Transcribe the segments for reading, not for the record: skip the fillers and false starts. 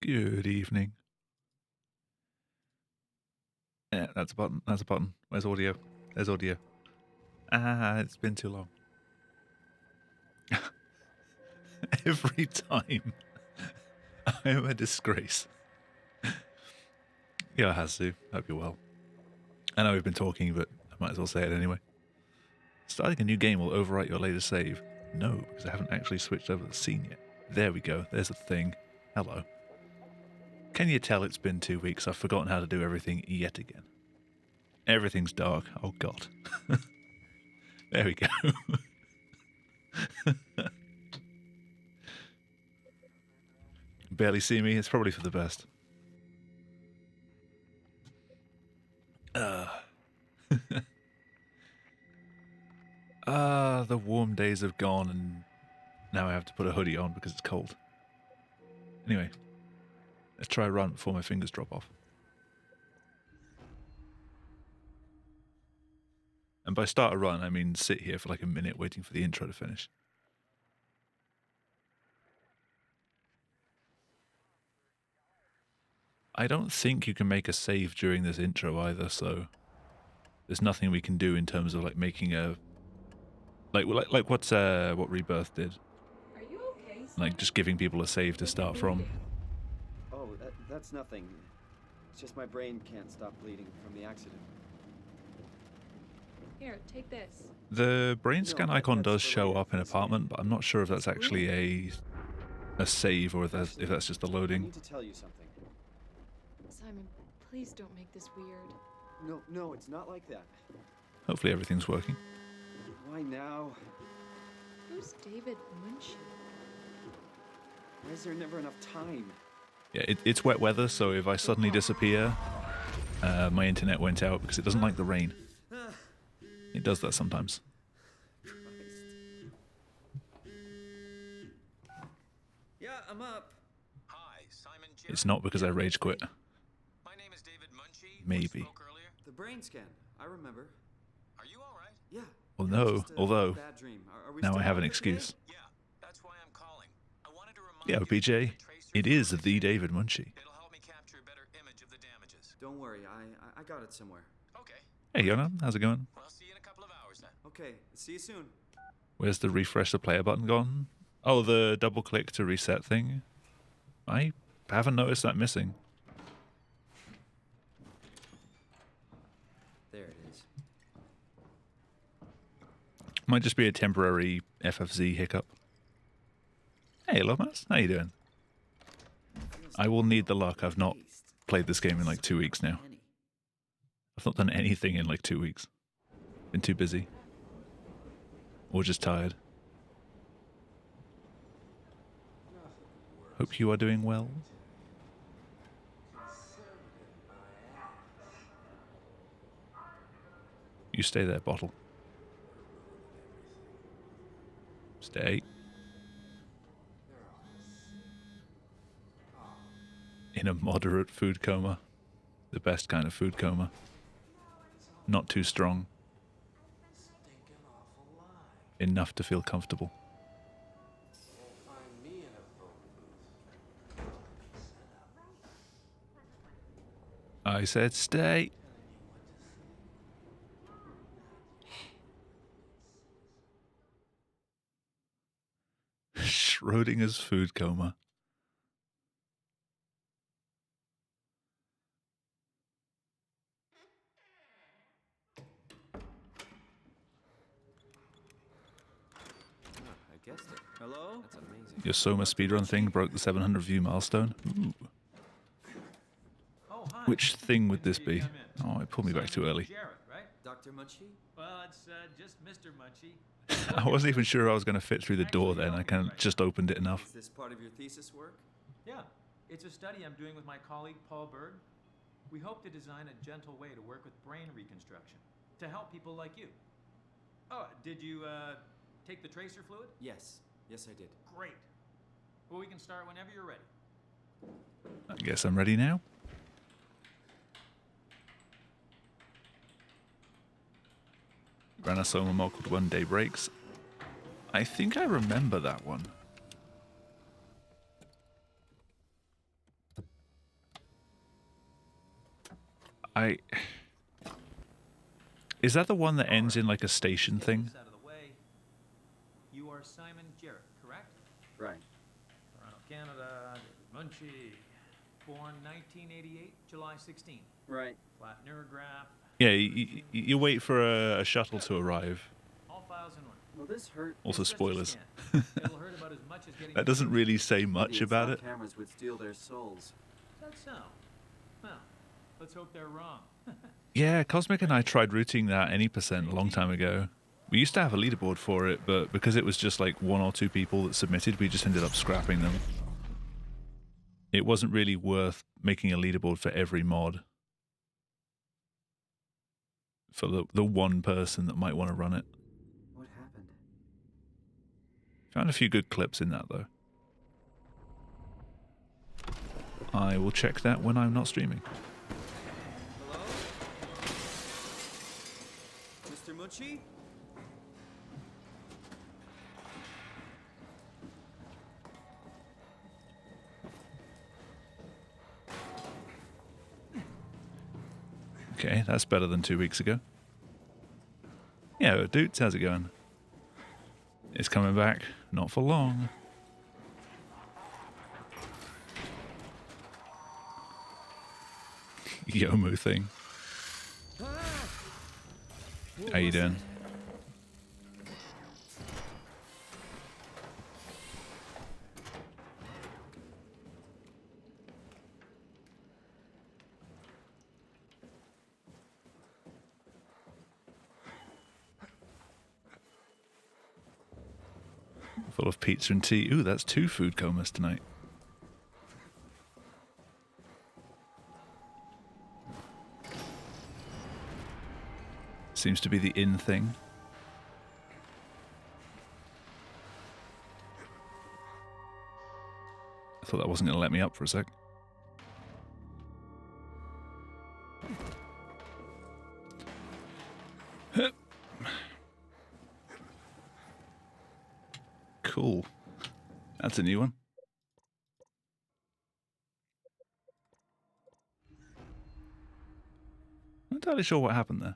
Good evening. Yeah, that's a button. That's a button. Where's audio? There's audio. Ah, it's been too long. Every time. I am a disgrace. Yeah, Hazu. Hope you're well. I know we've been talking, but I might as well say it anyway. Starting a new game will overwrite your latest save. No, because I haven't actually switched over the scene yet. There we go. There's the thing. Hello. Can you tell it's been 2 weeks? I've forgotten how to do everything yet again. Everything's dark. Oh, God. There we go. Barely see me. It's probably for the best. The warm days have gone and now I have to put a hoodie on because it's cold. Anyway, let's try a run before my fingers drop off. And by start a run, I mean sit here for like a minute waiting for the intro to finish. I don't think you can make a save during this intro either, so there's nothing we can do in terms of like making a like what Rebirth did. Are you okay? Like just giving people a save to start from. Oh, that's nothing. It's just my brain can't stop bleeding from the accident. Here, take this. The brain scan icon does show up in apartment, but I'm not sure if that's actually a save or if that's just the I loading. need to tell you something. Simon, please don't make this weird. No, it's not like that. Hopefully everything's working. Why now? Who's David Munchie? Why is there never enough time? Yeah, it's wet weather, so if I suddenly disappear, my internet went out because it doesn't like the rain. It does that sometimes. Christ. Yeah, I'm up. Hi, Simon. It's not because I rage quit. My name is David Munchie. Maybe. We spoke earlier. The brain scan. I remember. Are you all right? Yeah. Well, yeah, no, just a although bad dream. Are we now still I have on an for today? excuse. Yeah, that's why I'm calling. I wanted to remind Yeah, you BJ, that the tracer it is fluid the David Munchie. It'll help me capture a better image of the damages. Don't worry, I got it somewhere. Okay. Hey, Yona, how's it going? Well, I'll see you in a couple of hours then. Okay, see you soon. Where's the refresh the player button gone? Oh, the double click to reset thing. I haven't noticed that missing. There it is. Might just be a temporary FFZ hiccup. Hey, Lomas, how you doing? I will need the luck. I've not played this game in like 2 weeks now. I've not done anything in like 2 weeks. Been too busy. Or just tired. Hope you are doing well. You stay there, bottle. Stay. In a moderate food coma. The best kind of food coma. Not too strong. Enough to feel comfortable. I said stay. Schrodinger's food coma. I guess that. Hello? That's amazing. Your Soma speedrun thing broke the 700 view milestone. Ooh. Oh, hi. Which thing would this be? Oh, it pulled me back too early. Jarrett, right? Dr. Munchie? Well, it's just Mr. Munchie. I wasn't even sure I was going to fit through the door then. I kind of just opened it enough. Is this part of your thesis work? Yeah, it's a study I'm doing with my colleague Paul Berg. We hope to design a gentle way to work with brain reconstruction to help people like you. Oh, did you take the tracer fluid? Yes. Yes, I did. Great. Well, we can start whenever you're ready. I guess I'm ready now. Ran a Soma mod called One Day Breaks. I think I remember that one. Is that the one that ends in like a station thing? Out of the way. You are Simon Jarrett, correct? Right. Toronto, Canada. David Munchie. Born 1988, July 16. Right. Flat neurograph. Yeah, you wait for a shuttle to arrive. All files in order. Well, this hurt. Also It's just a spoilers. scan. It'll hurt about as much as getting That doesn't really say much The about installed it. cameras would steal their souls. That's so. Well, let's hope they're wrong. Yeah, Cosmic and I tried routing that any percent a long time ago. We used to have a leaderboard for it, but because it was just like 1 or 2 people that submitted, we just ended up scrapping them. It wasn't really worth making a leaderboard for every mod. For the one person that might want to run it. What happened? Found a few good clips in that, though. I will check that when I'm not streaming. Hello? Mr. Munchie? Okay, that's better than 2 weeks ago. Yeah, dudes, how's it going? It's coming back, not for long. Yomu thing. How you doing? Full of pizza and tea. Ooh, that's 2 food comas tonight. Seems to be the in thing. I thought that wasn't going to let me up for a sec. Cool. That's a new one. I'm not entirely sure what happened there.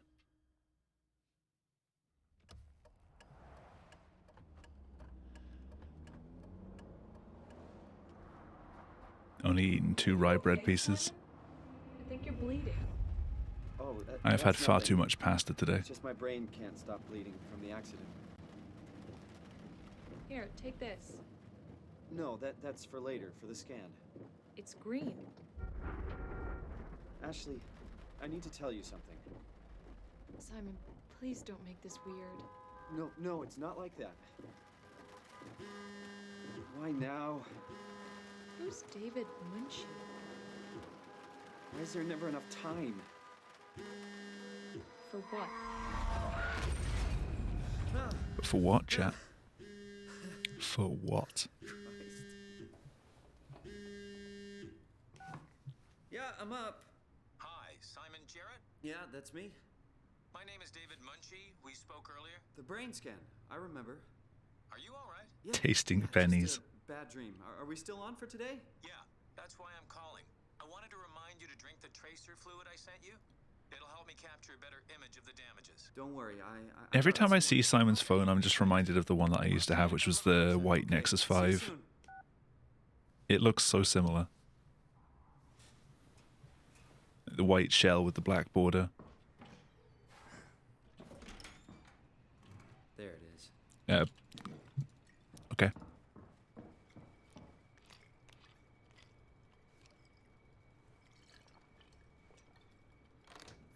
Only eaten 2 rye bread pieces. I think you're bleeding. Oh, I've had that's far nothing. too much pasta today. It's just my brain can't stop bleeding from the accident. Here, take this. No, that's for later, for the scan. It's green. Ashley, I need to tell you something. Simon, please don't make this weird. No, it's not like that. Why now? Who's David Munchie? Why is there never enough time? For what? For what, chat? For what? Yeah, I'm up. Hi, Simon Jarrett? Yeah, that's me. My name is David Munchie. We spoke earlier. The brain scan. I remember. Are you all right? Yeah. Tasting just pennies. a bad dream. Are we still on for today? Yeah, that's why I'm calling. I wanted to remind you to drink the tracer fluid I sent you. It'll help me capture a better image of the damages. Don't worry. Every time I see Simon's phone, I'm just reminded of the one that I used to have, which was the white Nexus 5. It looks so similar. The white shell with the black border. There it is. Okay.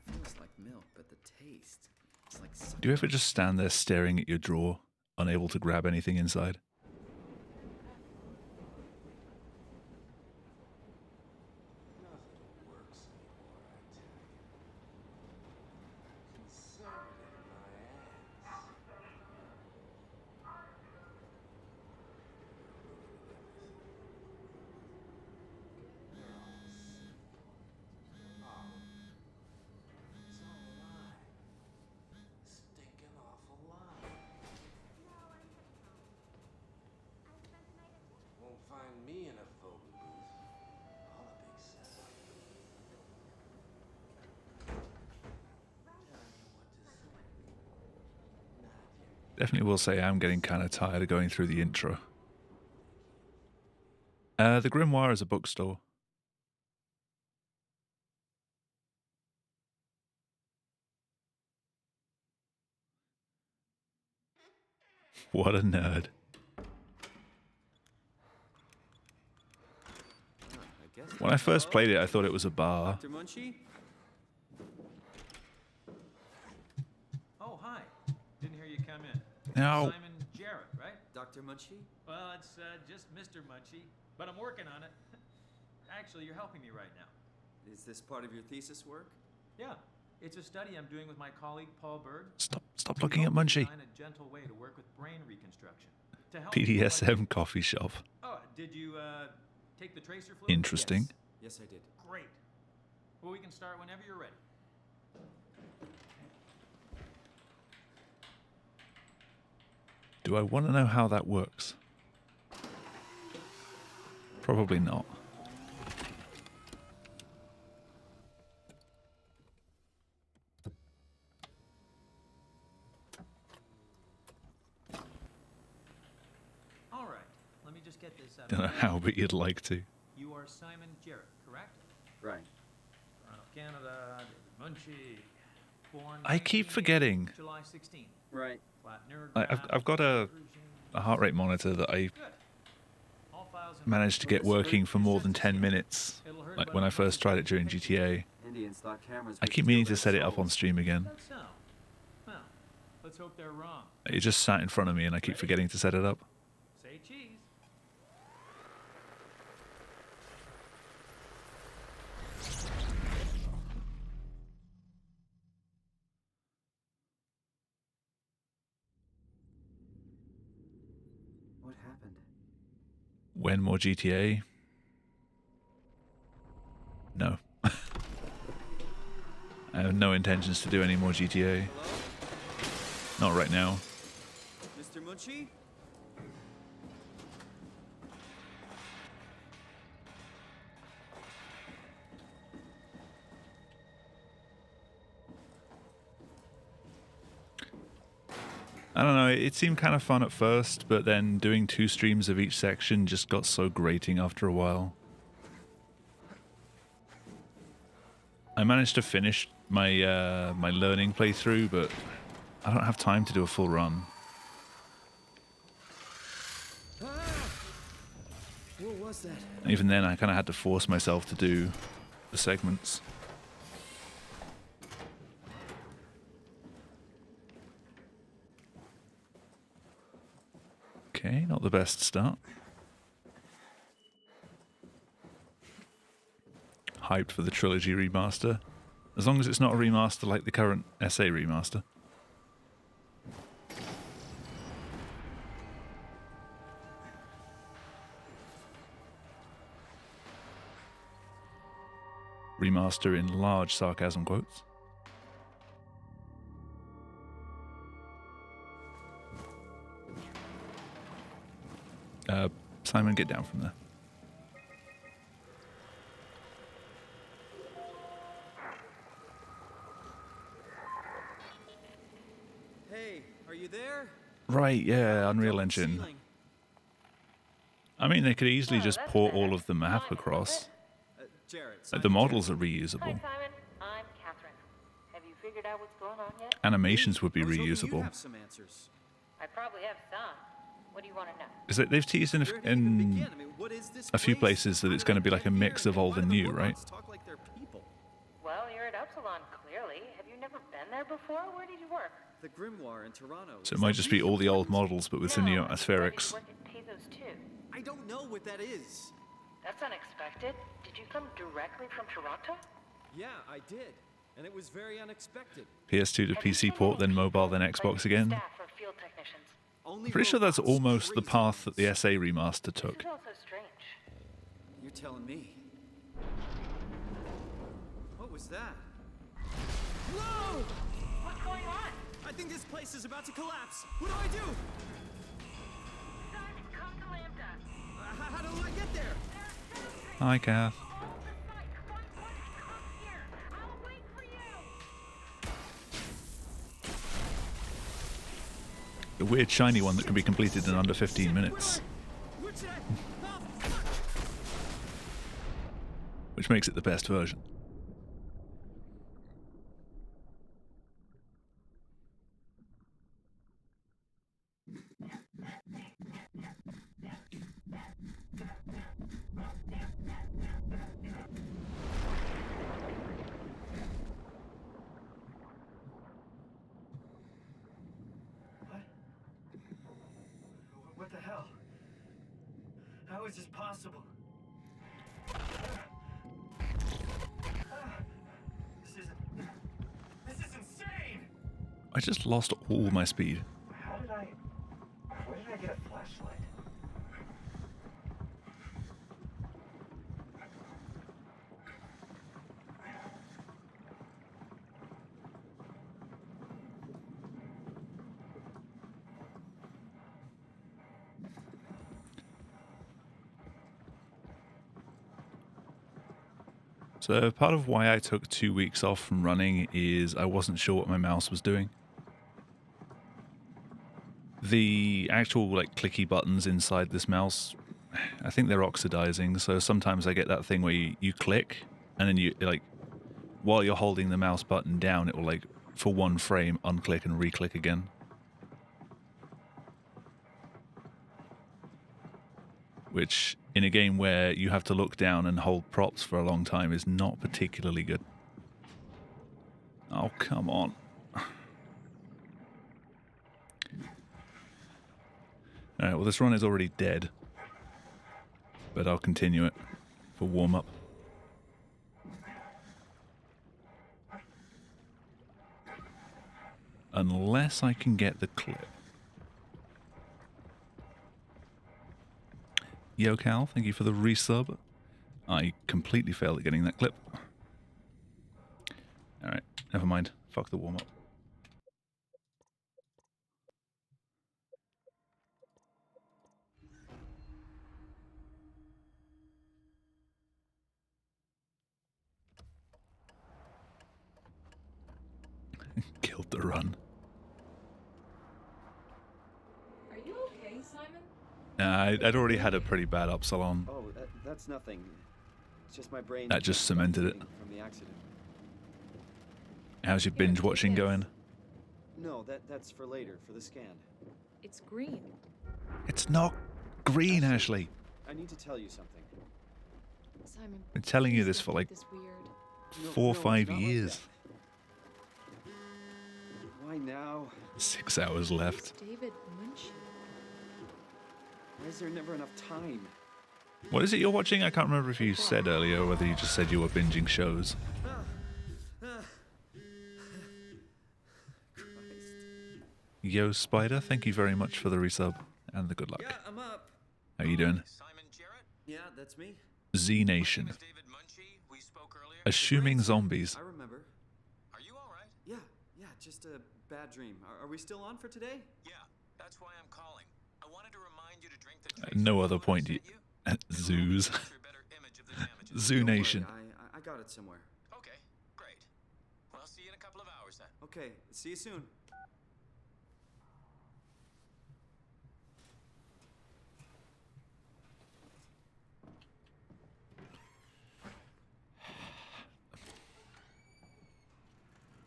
Feels like milk, but the taste. It's like Do you ever just stand there staring at your drawer, unable to grab anything inside? Definitely will say I'm getting kind of tired of going through the intro. The Grimoire is a bookstore. What a nerd. When I first played it, I thought it was a bar. Dr. Munchie? Oh, hi. Didn't hear you come in. Now, Simon Jarrett, right? Dr. Munchie? Well, it's just Mr. Munchie, but I'm working on it. Actually, you're helping me right now. Is this part of your thesis work? Yeah, it's a study I'm doing with my colleague Paul Berg. stop looking at Munchie. Design a gentle way to work with brain reconstruction. To help people like BDSM you. coffee shop. Oh, did you take the tracer fluid? Interesting. Yes, I did. Great. Well, we can start whenever you're ready. Do I want to know how that works? Probably not. All right. Let me just get this out. Don't know how, but you'd like to. You are Simon Jarrett, correct? Right. Toronto, Canada. David Munchie. Born I keep 1988, forgetting. July 16. Right. Flat nerd. I've got a heart rate monitor that I Good. All files in managed to get working for more than 10 minutes. It'll hurt Like about when I a first tried it during GTA. Indians thought cameras I would keep steal meaning to their set it up on souls. stream again. That's so. Well, let's hope they're wrong. It just sat in front of me and I keep forgetting to set it up. Say cheese. What happened? When more GTA? No. I have no intentions to do any more GTA. Hello? Not right now. Mr. Munchie? I don't know, it seemed kind of fun at first, but then doing 2 streams of each section just got so grating after a while. I managed to finish my my learning playthrough, but I don't have time to do a full run. What was that? Even then, I kind of had to force myself to do the segments. Okay, not the best start. Hyped for the trilogy remaster. As long as it's not a remaster like the current SA remaster. Remaster in large sarcasm quotes. Simon, get down from there. Hey, are you there? Right, yeah, Unreal Don't Engine. ceiling. I mean, they could easily Oh, just that's port better. all of the map Simon, across. Jarrett. The Simon models Jarrett. are Hi, reusable. Simon. I'm Catherine. Have you figured out what's going on yet? Animations would be I was hoping you'd reusable. have some answers. I probably have some. What do you want to know? Is that they've teased in, Where to even in begin? I mean, what is this a few place? places that How it's did going to I be like get a mix here? of old Why and do the new, right? robots talk like they're people? Well, you're at Upsilon, clearly. Have you never been there before? Where did you work? The Grimoire in Toronto. So it Is might that just be all the old important? models, but with some new No, why did atmospherics. you work at Tezos too? I don't know what that is. That's unexpected. Did you come directly from Toronto? Yeah, I did. And it was very unexpected. PS2 to Have you PC seen port, any then mobile, people, then like Xbox again. Staff or field technicians? Only I'm pretty sure that's robots, almost the crazy path that the ones. SA remaster This took. is also strange. You're telling me. What was that? Whoa! What's going on? I think this place is about to collapse. What do I do? Son, come to Lambda. How do I get there? Hi, Kath. All the site. Come here. I'll wait for you. weird shiny one that can be completed in under 15 minutes. Which makes it the best version. What the hell? How is this possible? This is insane! I just lost all my speed. Where did I get a flashlight? So part of why I took 2 weeks off from running is I wasn't sure what my mouse was doing. The actual like clicky buttons inside this mouse, I think they're oxidizing, so sometimes I get that thing where you click and then you like while you're holding the mouse button down it will like for one frame unclick and re-click again. Which, in a game where you have to look down and hold props for a long time, is not particularly good. Oh, come on. Alright, well this run is already dead. But I'll continue it for warm-up. Unless I can get the clip. Yo Cal, thank you for the resub. I completely failed at getting that clip. Alright, never mind. Fuck the warm-up. Killed the run. Are you okay, Simon? I'd already had a pretty bad upsalon. Oh, that's nothing. It's just my brain. That just cemented it. From the accident. How's your binge watching going? No, that's for later, for the scan. It's green. It's not green, Ashley. I need to tell you something. Simon, I've been telling you please this don't for make like this weird. 4 or it's 5 not like years. that. Why now? 6 hours left. It's David Munchie. Why is there never enough time? What is it you're watching? I can't remember if you said earlier or whether you just said you were binging shows. Yo, Spider, thank you very much for the resub and the good luck. Yeah, I'm up. How you doing? Simon Jarrett? Yeah, that's me. Z My Nation. name is David Munchie. We spoke earlier. Assuming zombies. I remember. Are you all right? Yeah, just a bad dream. Are we still on for today? Yeah, that's why I'm calling. I wanted to remind you to drink the At no other fluid I point sent you... you. Zoos. Capture a better image of the damages. Zoo Don't worry, Nation. I got it somewhere. Okay, great. Well, I'll see you in a couple of hours then. Okay, see you soon.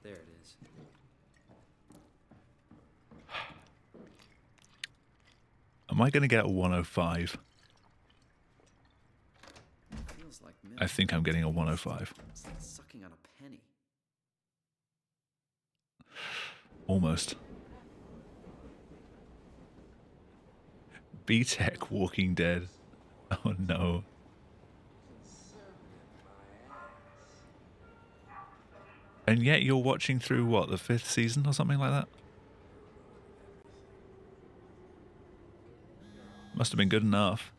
There it is. Am I going to get a 105? Feels like I think I'm getting a 105. It's like sucking on a penny. Almost. B-Tech Walking Dead. Oh no. And yet you're watching through what, the 5th season or something like that? Must have been good enough.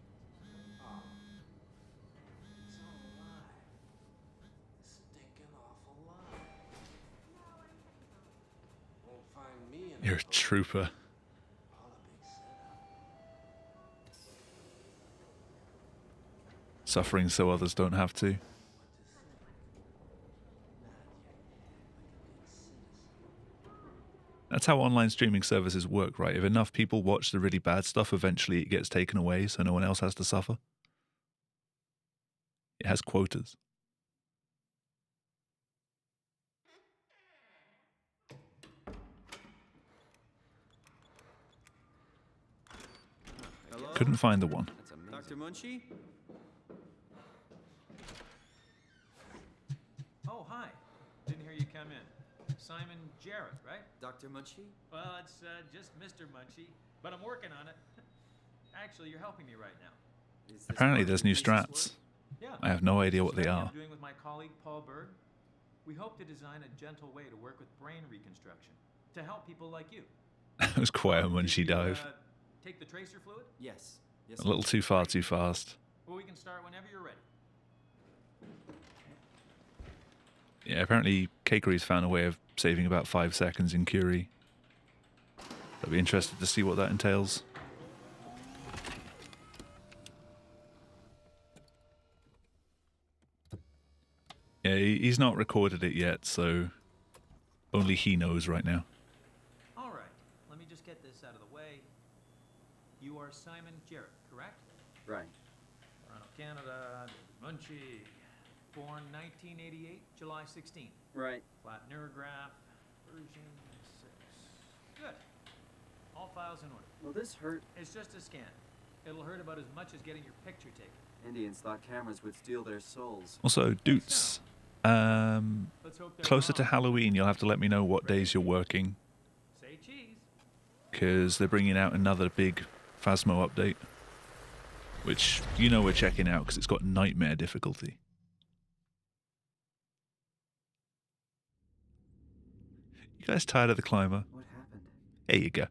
You're a trooper. Suffering so others don't have to. That's That's how online streaming services work, right? If enough people watch the really bad stuff, eventually it gets taken away so no one else has to suffer. It has quotas. Hello? Couldn't find the one. That's amazing. Dr. Munchie? Oh, hi. Didn't hear you come in. Simon Jarrett, right? Dr. Munchie? Well, it's just Mr. Munchie, but I'm working on it. Actually, you're helping me right now. Is this Apparently part there's of new your thesis strats. work? Yeah. I have no idea what they Study are. I'm doing with my colleague Paul Berg. We hope to design a gentle way to work with brain reconstruction to help people like you. It was quite a Did munchy you, dive. Take the tracer fluid? Yes. Yes. A little too far, too fast. Well, we can start whenever you're ready. Yeah, apparently Kakery's found a way of saving about 5 seconds in Curie. I'd be interested to see what that entails. Yeah, he's not recorded it yet, so only he knows right now. All right. Let me just get this out of the way. You are Simon Jarrett, correct? Right. Toronto, Canada. Munchie. Born 1988, July 16th. Right. Flat neurograph. Version 6. Good. All files in order. Will this hurt? It's just a scan. It'll hurt about as much as getting your picture taken. Indians thought cameras would steal their souls. Also, Doots, Let's hope they're closer to wrong. Halloween, you'll have to let me know what days you're working, Say cheese. because they're bringing out another big Phasmo update, which you know we're checking out because it's got nightmare difficulty. You guys tired of the climber? What happened? There you go.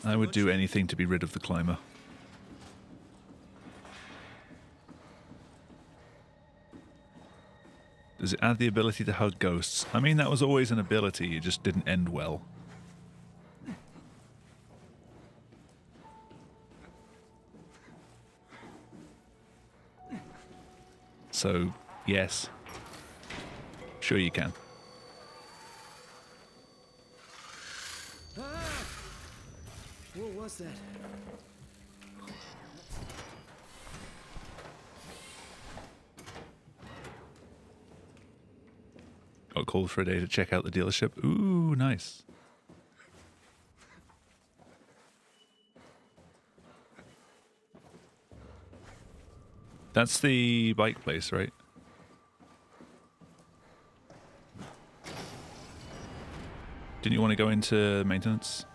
I would do anything to be rid of the climber. Does it add the ability to hug ghosts? I mean, that was always an ability, it just didn't end well. So, yes. Sure you can. What was that? Got called for a day to check out the dealership. Ooh, nice. That's the bike place, right? Didn't you want to go into maintenance?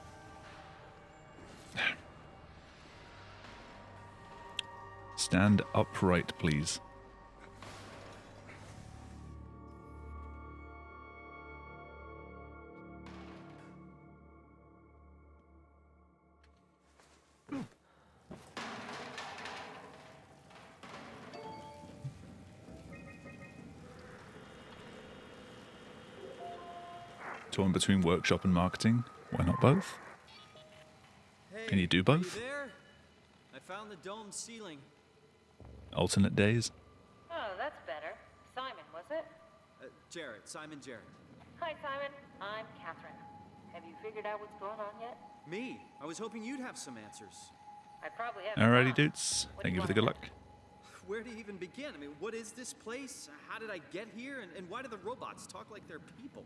Stand upright, please. Torn between workshop and marketing. Why not both? Hey, Can you do are both? you there? I found the dome ceiling. Alternate days? Oh, that's better. Simon, was it? Jarrett, Simon Jarrett. Hi, Simon. I'm Catherine. Have you figured out what's going on yet? Me? I was hoping you'd have some answers. I probably have. Alrighty, now. dudes. What do Thank you for the want good to luck. Where to even begin? I mean, what is this place? How did I get here? And why do the robots talk like they're people?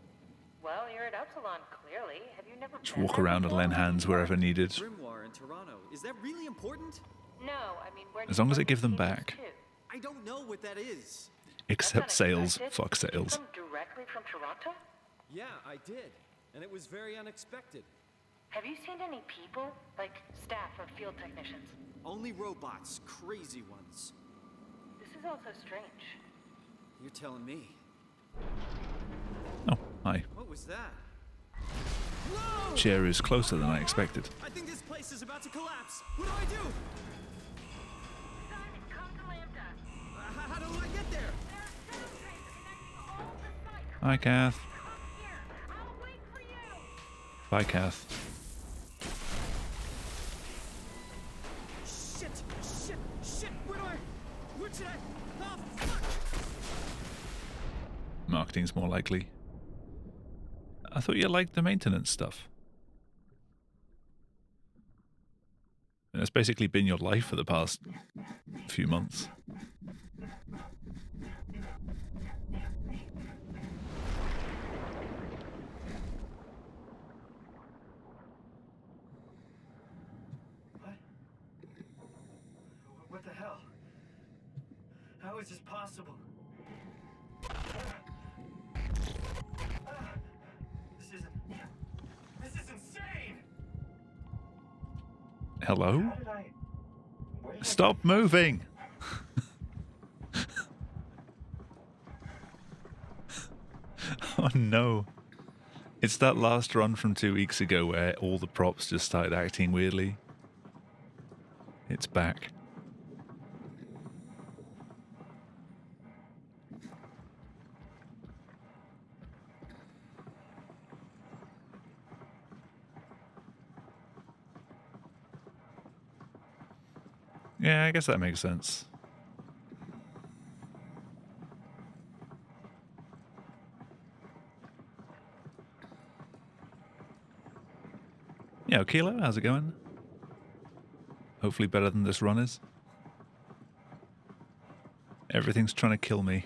Well, you're at Upsilon, clearly. Have you never Just been walk there around and before? lend hands wherever needed. Grimoire in Toronto. Is that really important? No, I mean, where do As you long as go they give them to see this back. too? I don't know what that is. That's Except sales. unexpected. Fuck Did you sales. come directly from Toronto? Yeah, I did. And it was very unexpected. Have you seen any people, like staff or field technicians? Only robots, crazy ones. This is also strange. You're telling me. Oh, hi. What was that? Whoa! Chair is closer than I expected. I think this place is about to collapse. What do I do? Simon, come to Lambda. How do I get there? There are tunnel trains connecting all the sites. Hi, Kath. Come here. I'll wait for you. Bye, Kath. Marketing's more likely. I thought you liked the maintenance stuff. And it's basically been your life for the past few months. What the hell? How is this possible? This is insane! Hello? Stop moving! Oh no. It's that last run from 2 weeks ago where all the props just started acting weirdly. It's back. Yeah, I guess that makes sense. Yeah, Kilo, how's it going? Hopefully better than this run is. Everything's trying to kill me.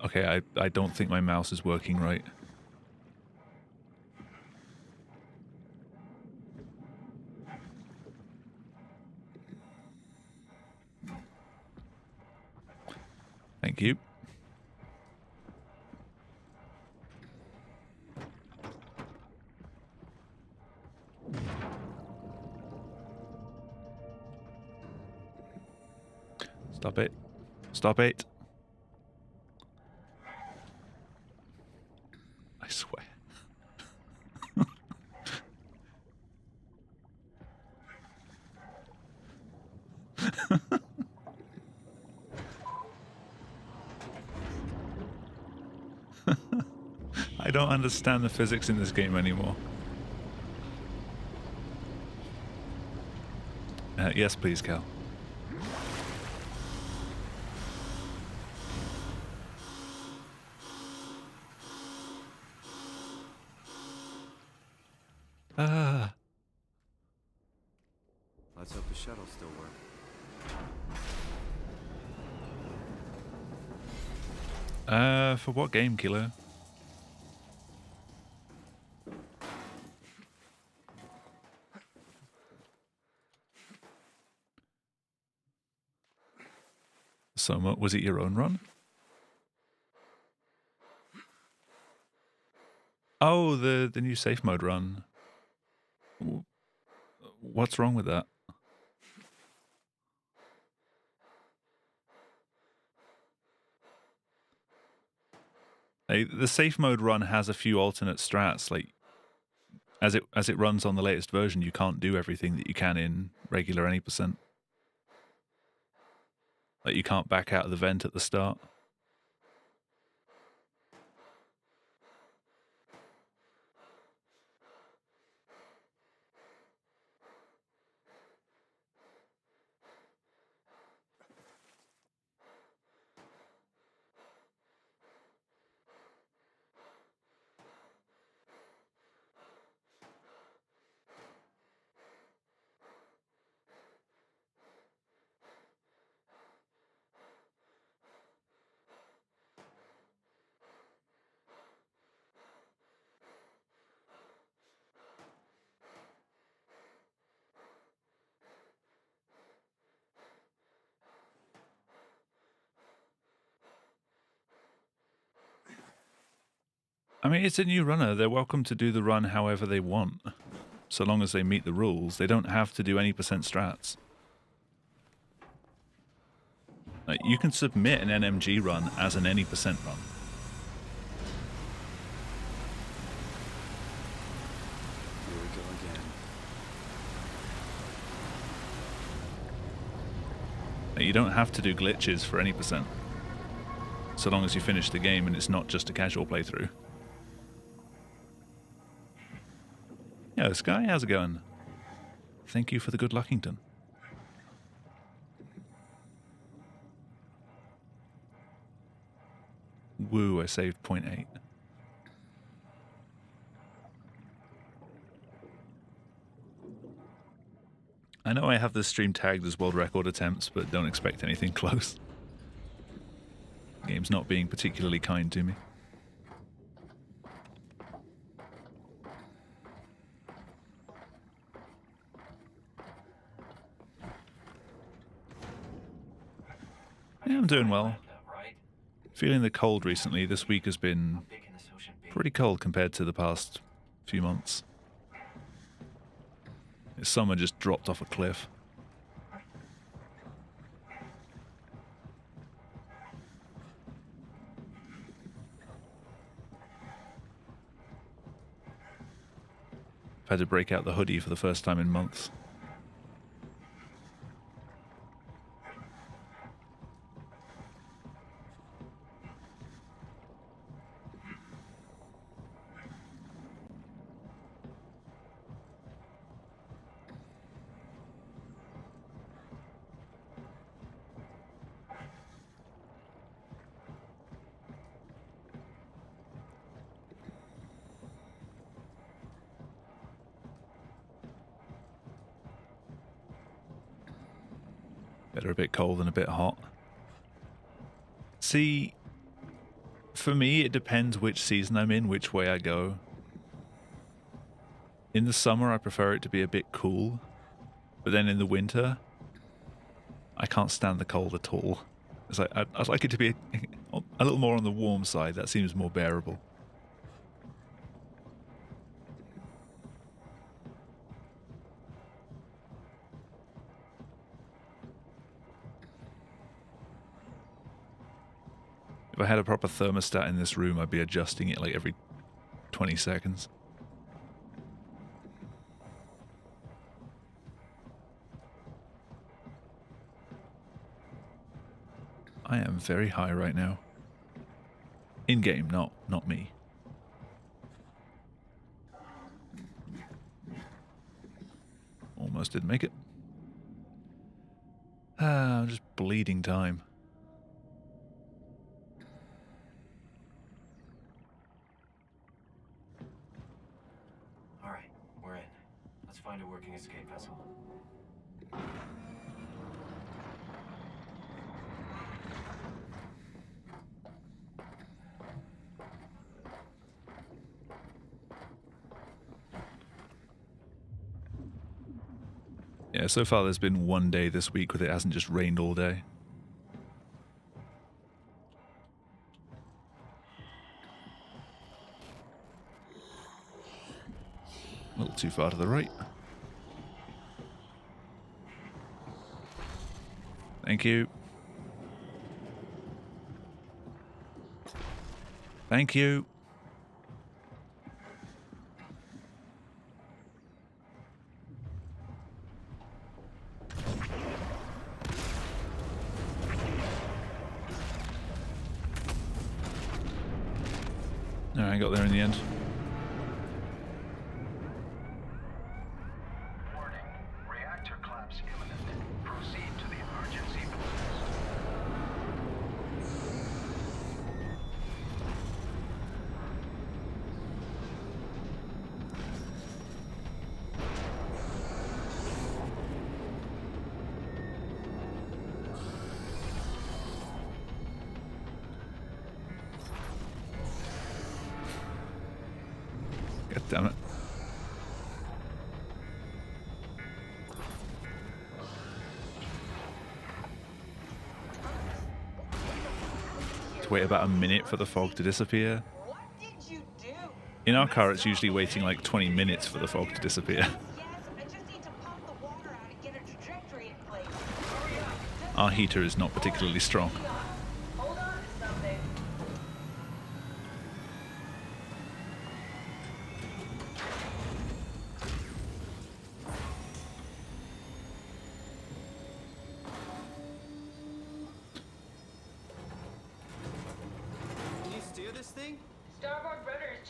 Okay, I don't think my mouse is working right. Thank you. Stop it. Stop it. I swear. I don't understand the physics in this game anymore. Yes, please, Cal. Ah. Let's hope the shuttle still works. For what game, Kilo? Soma, was it your own run? Oh, the new safe mode run. What's wrong with that? The safe mode run has a few alternate strats. Like, as it runs on the latest version, you can't do everything that you can in regular any %. Like, you can't back out of the vent at the start. I mean, it's a new runner. They're welcome to do the run however they want. So long as they meet the rules, they don't have to do any % strats. Like, you can submit an NMG run as an any % run. Here we go again. Like, you don't have to do glitches for any %. So long as you finish the game and it's not just a casual playthrough. Yo, Sky, how's it going? Thank you for the good Luckington. Woo, I saved 0.8. I know I have this stream tagged as world record attempts, but don't expect anything close. The game's not being particularly kind to me. Yeah, I'm doing well. Feeling the cold recently. This week has been pretty cold compared to the past few months. This summer just dropped off a cliff. I've had to break out the hoodie for the first time in months. Better a bit cold than a bit hot. See, for me, it depends which season I'm in, which way I go. In the summer, I prefer it to be a bit cool. But then in the winter, I can't stand the cold at all. It's like, I'd like it to be a little more on the warm side. That seems more bearable. If I had a proper thermostat in this room, I'd be adjusting it like every 20 seconds. I am very high right now. In-game, not me. Almost didn't make it. I'm just bleeding time. Find a working escape vessel. Yeah, so far there's been one day this week where it hasn't just rained all day. A little too far to the right. Thank you. Thank you. No, I got there in the end. God damn it. To wait about a minute for the fog to disappear. In our car, it's usually waiting like 20 minutes for the fog to disappear. Our heater is not particularly strong.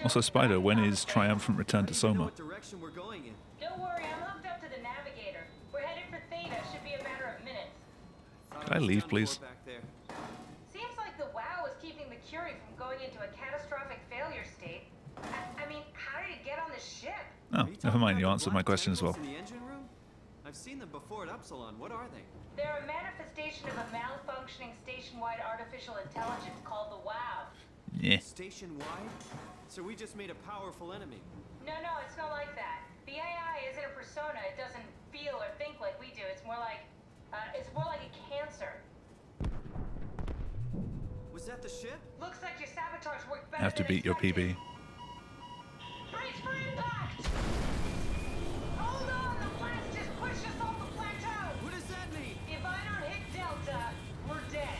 Also, Spider, when is Triumphant Return to Soma? Don't worry, I'm hooked up to the navigator. Can I leave, please? Back there. Seems like the WoW is keeping the Curie from going into a catastrophic failure state. I mean, how did it get on the ship? Oh, never mind. You answered my question as well. In the engine room? I've seen them before at Upsilon. What are they? They're a manifestation of a malfunctioning station-wide artificial intelligence called the WoW. Yeah. Station-wide? So we just made a powerful enemy. No, it's not like that. The AI isn't a persona. It doesn't feel or think like we do. It's more like a cancer. Was that the ship? Looks like your sabotage worked better Have to than beat your expected. PB. Brace for impact! Hold on, the blast just pushed us off the plateau! What does that mean? If I don't hit Delta, we're dead.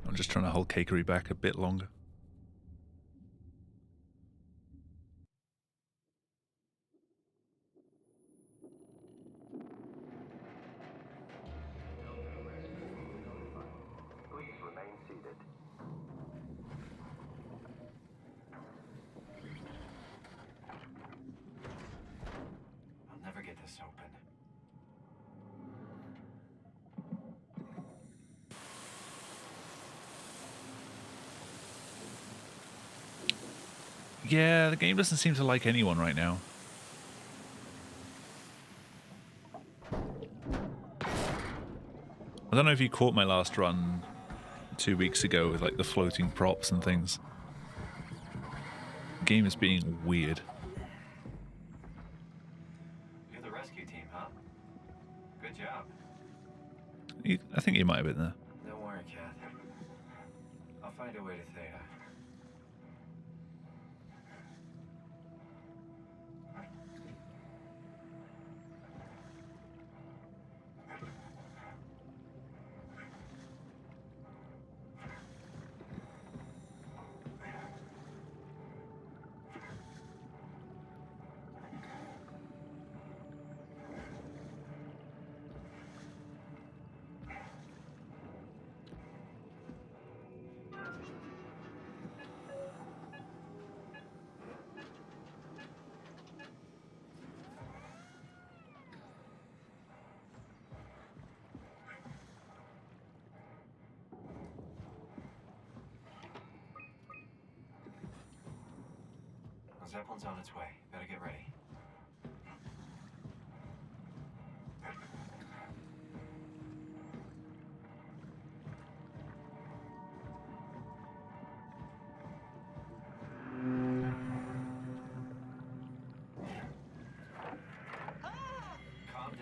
I'm just trying to hold Cakery back a bit longer. Please remain seated. I'll never get this open. Yeah, the game doesn't seem to like anyone right now. I don't know if you caught my last run 2 weeks ago with like the floating props and things. The game is being weird. You're the rescue team, huh? Good job. I think you might have been there. Don't worry, Kath. I'll find a way to Theta. Zeppelin's on its way. Better get ready.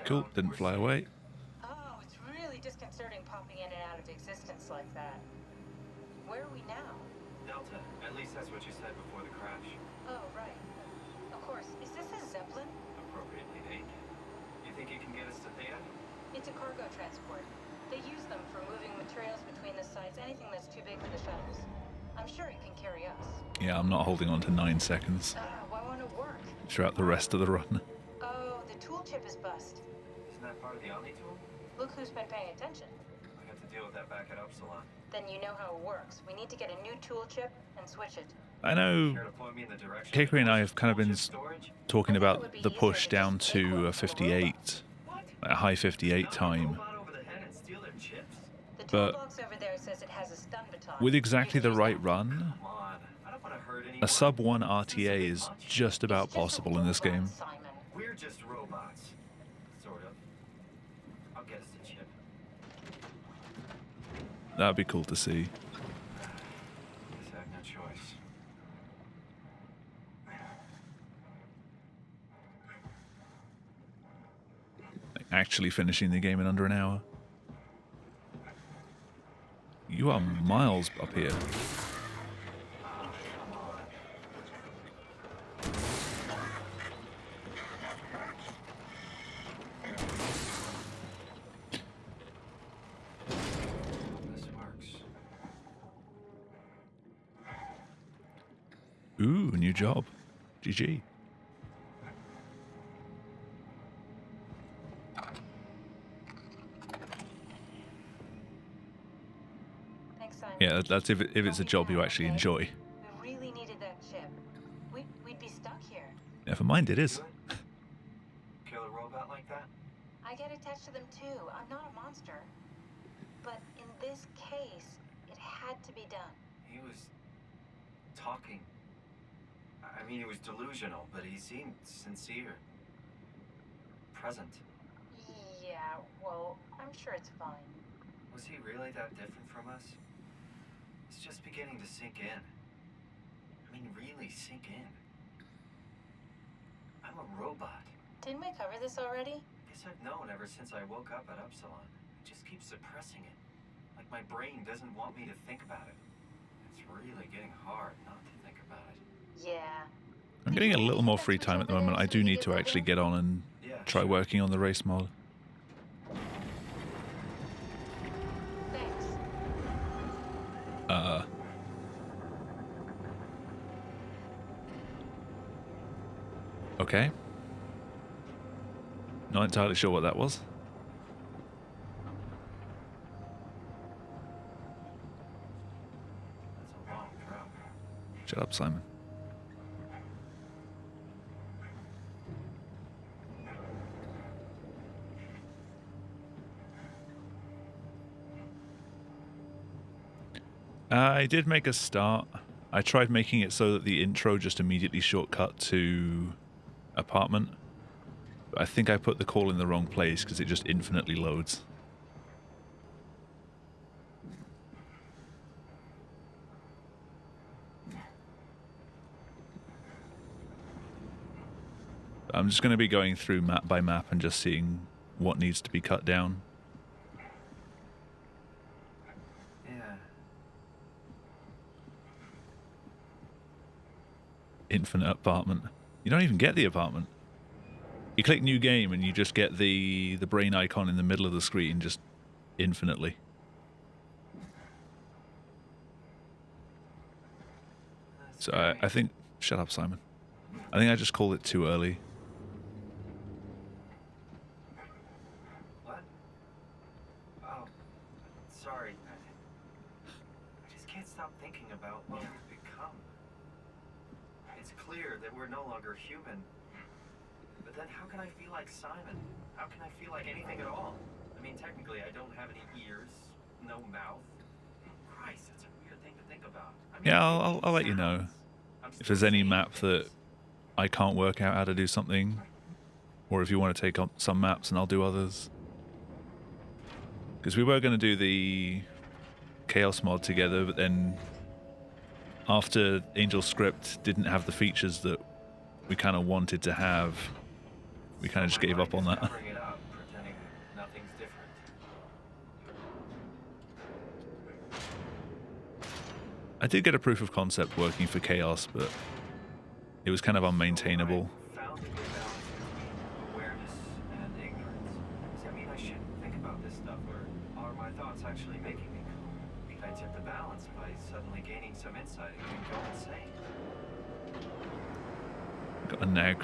Cool, didn't fly away. Oh, it's really disconcerting popping in and out of existence like that. Where are we now? Delta. At least that's what you said before the crash. Oh, right. Of course. Is this a Zeppelin? Appropriately named. You think you can get us to Theta? It's a cargo transport. They use them for moving materials between the sites, anything that's too big for the shuttles. I'm sure it can carry us. Yeah, I'm not holding on to 9 seconds Why won't it work? throughout the rest of the run. Oh, the tool chip is bust. Isn't that part of the Omni tool? Look who's been paying attention. I had to deal with that back at Upsilon. Then you know how it works. We need to get a new tool chip and switch it. I know Care to point me in the direction Cakery and I have kind of been storage? talking about the push down to a 58, a high 58 time. Robot over the head and steal their chips? The But- toolbox over there says it has a stun baton. With exactly the right run, Come on. I don't want to hurt anyone. a sub 1 RTA is just about It's just a possible in this game. robot, Simon. We're just robots. Sort of. I'll get us the chip. That'd be cool to see. Guess I have no choice. Like, actually finishing the game in under an hour. You are miles up here. This works. Ooh, new job. GG. Thanks, Simon. Yeah, that's if it's a job you actually enjoy. We really needed that chip. We'd be stuck here. Never mind, it is. Kill a robot like that? I get attached to them too. I'm not a monster. But in this case, it had to be done. He was talking. I mean, he was delusional, but he seemed sincere. Present. Yeah, well, I'm sure it's fine. Was he really that different from us? It's just beginning to sink in. I mean, really sink in. I'm a robot. Didn't we cover this already? Guess I've known ever since I woke up at Upsilon. I just keep suppressing it. Like my brain doesn't want me to think about it. It's really getting hard not to think about it. Yeah. I'm getting a little more free time at the moment. I do need to actually get on and try working on the race mod. Thanks. Okay. Not entirely sure what that was. That's a long drop. Shut up, Simon. I did make a start. I tried making it so that the intro just immediately shortcut to apartment. But I think I put the call in the wrong place because it just infinitely loads. I'm just going to be going through map by map and just seeing what needs to be cut down. Yeah. Infinite apartment. You don't even get the apartment. You click new game and you just get the brain icon in the middle of the screen just infinitely. So I think... Shut up, Simon. I think I just called it too early. What? Oh, sorry. I just can't stop thinking about what we've become. It's clear that we're no longer human. But then how can I feel like Simon? How can I feel like anything at all? I mean, technically, I don't have any ears, no mouth. Christ, that's a weird thing to think about. I mean, Yeah, I'll let you know if there's any map that I can't work out how to do something, or if you want to take up some maps and I'll do others. Because we were going to do the Chaos mod together, but then after Angel Script didn't have the features that we kind of wanted to have, we kind of just gave up on that. Covering it up, pretending nothing's different. I did get a proof of concept working for Chaos, but it was kind of unmaintainable. I found a good balance between awareness and ignorance. Does that mean I shouldn't think about this stuff, or are my thoughts actually making me go? Could I tip the balance by suddenly gaining some insight and go insane? Got a nag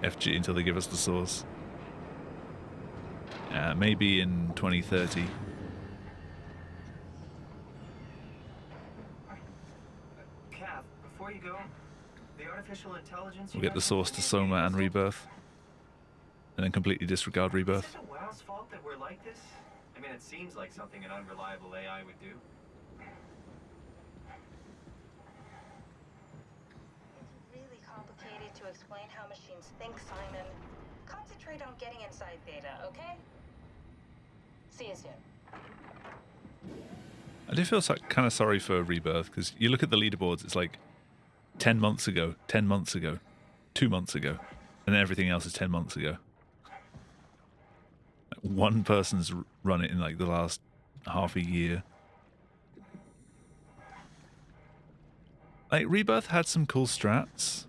FG until they give us the source. Maybe in 2030. Kath, before you go, the artificial intelligence... We'll get the source to Soma and Rebirth. And then completely disregard Rebirth. Is it WoW's fault that we're like this? I mean, it seems like something an unreliable AI would do. It's really complicated to explain how machines think, Simon. Concentrate on getting inside Theta, okay? See you soon. I do feel kind of sorry for Rebirth, because you look at the leaderboards, it's like 10 months ago, 10 months ago, 2 months ago, and then everything else is 10 months ago. Like one person's run it in like the last half a year. Like, Rebirth had some cool strats.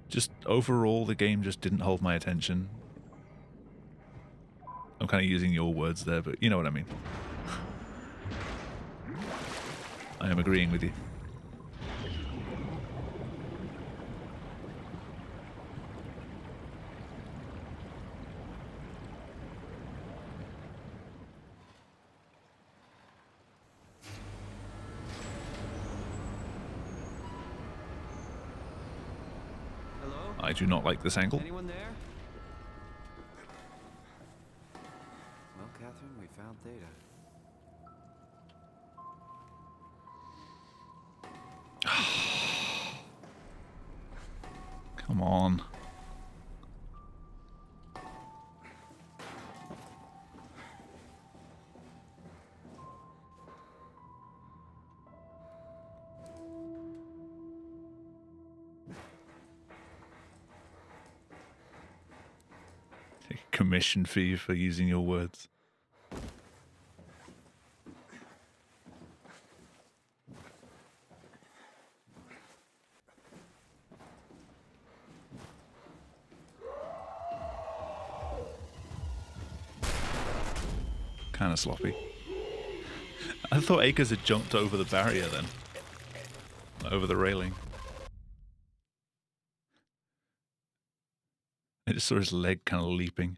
Just overall, the game just didn't hold my attention. I'm kind of using your words there, but you know what I mean. I am agreeing with you. Hello? I do not like this angle. Anyone there? Theta. Come on. Take a commission fee for using your words. Kind of sloppy. I thought Akers had jumped over the barrier then. Over the railing. I just saw his leg kind of leaping.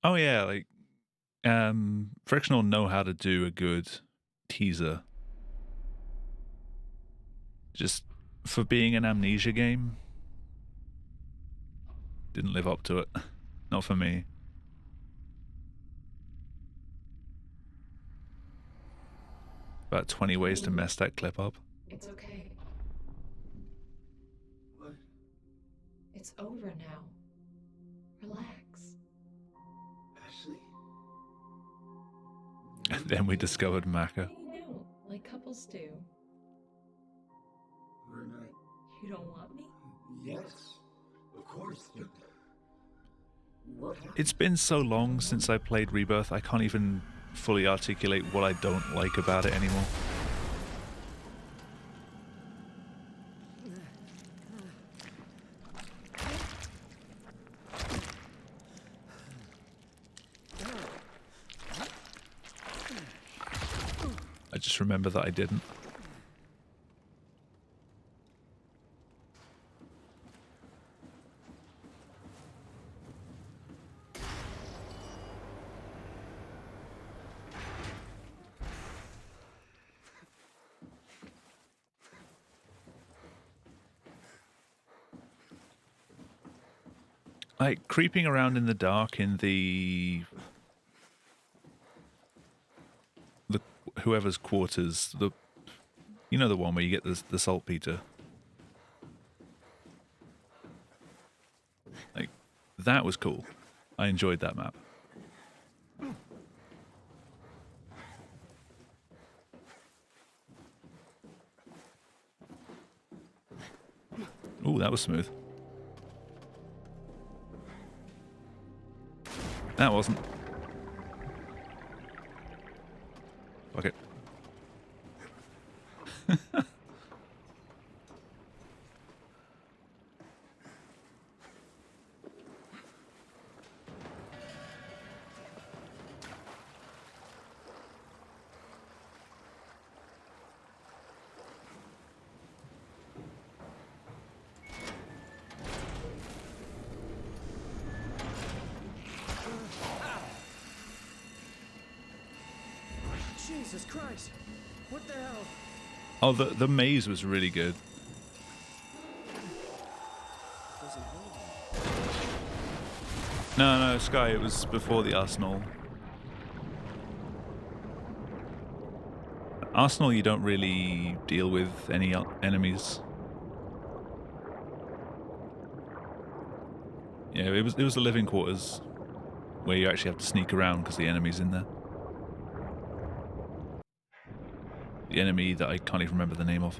Oh yeah, like Frictional know how to do a good teaser. Just for being an Amnesia game, didn't live up to it. Not for me. About 20 ways to mess that clip up. It's okay. What? It's over now. Relax. Ashley? And then we discovered Maka. You know, like couples do. We're not. You don't want me? Yes, of course, but what happened? It's been so long since I played Rebirth, I can't even fully articulate what I don't like about it anymore. I just remember that I didn't. Like creeping around in the dark in the whoever's quarters, you know, the one where you get the saltpeter. Like that was cool. I enjoyed that map. Ooh, that was smooth. That wasn't. Fuck it. Jesus Christ! What the hell? Oh, the maze was really good. Doesn't hold me. No, Sky, it was before the Arsenal. Arsenal, you don't really deal with any enemies. Yeah, it was the living quarters where you actually have to sneak around because the enemy's in there. The enemy that I can't even remember the name of.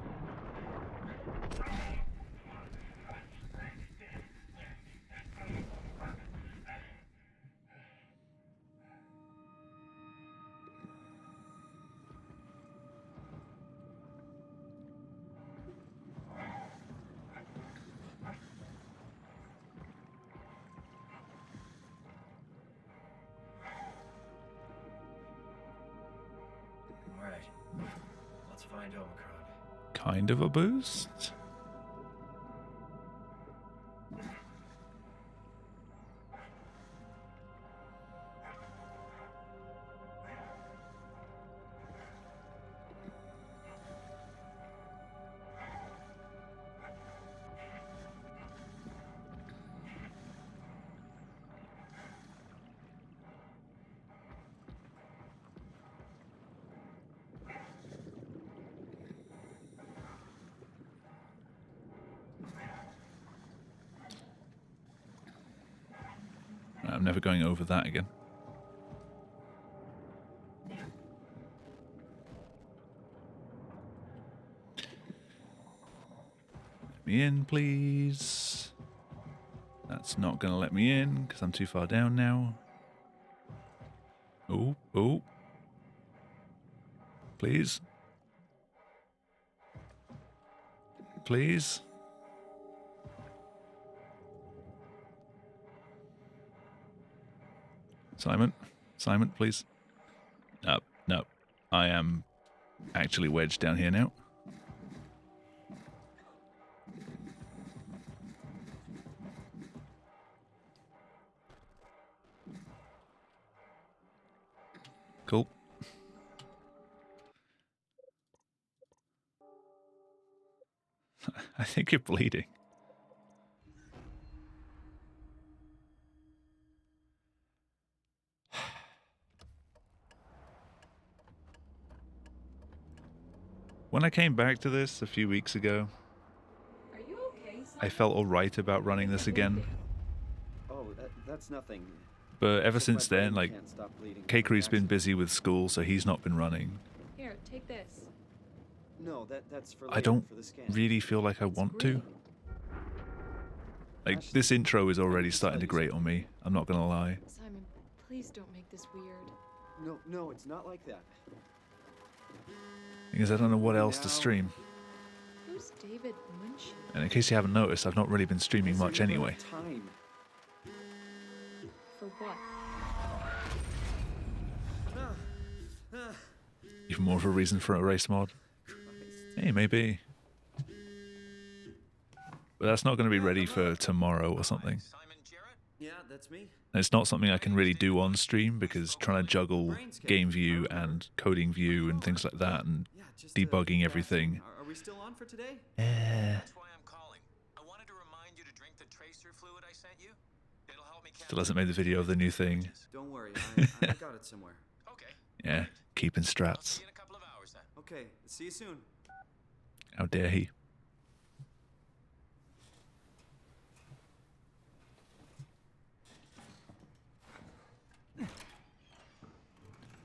Right. Let's find Omicron. Kind of a boost. I'm never going over that again. Let me in, please. That's not going to let me in because I'm too far down now. Oh, oh. Please. Please. Simon. Simon, please. No, no. I am actually wedged down here now. Cool. I think you're bleeding. When I came back to this a few weeks ago, Are you okay? I felt alright about running this again. Oh, that's nothing. But ever Just my since then, brain like, can't stop bleeding from Kakri's the been accident. busy with school, so he's not been running. Here, take this. No, that's for I later, don't for the scan. really feel like I want to. Great. Like, this intro is already starting to grate on me. I'm not gonna lie. Simon, please don't make this weird. No, it's not like that. Because I don't know what else to stream. Who's David Munchie? And in case you haven't noticed, I've not really been streaming Is there much never anyway. Time. For what? Even more of a reason for a race mod. Hey, maybe. But that's not going to be ready for tomorrow or something. Simon Jarrett? Yeah, that's me. And it's not something I can really do on stream because trying to juggle game view and coding view and things like that and Yeah, just debugging everything. Are we still on for today? That's why I'm calling. I wanted to remind you to drink the tracer fluid I sent you. It'll help me Still hasn't made the video of the new thing. Don't worry, I got it somewhere. Okay. Yeah, keeping I'll strats. see you in a couple of hours then. Okay, see you soon. How dare he?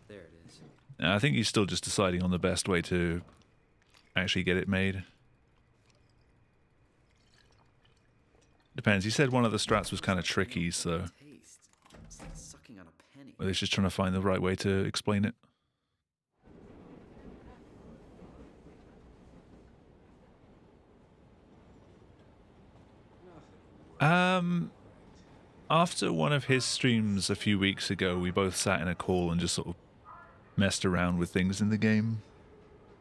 There it is. I think he's still just deciding on the best way to actually get it made. Depends. He said one of the strats was kind of tricky, so Taste. It's like sucking on a penny. well, he's just trying to find the right way to explain it. After one of his streams a few weeks ago, we both sat in a call and just sort of messed around with things in the game.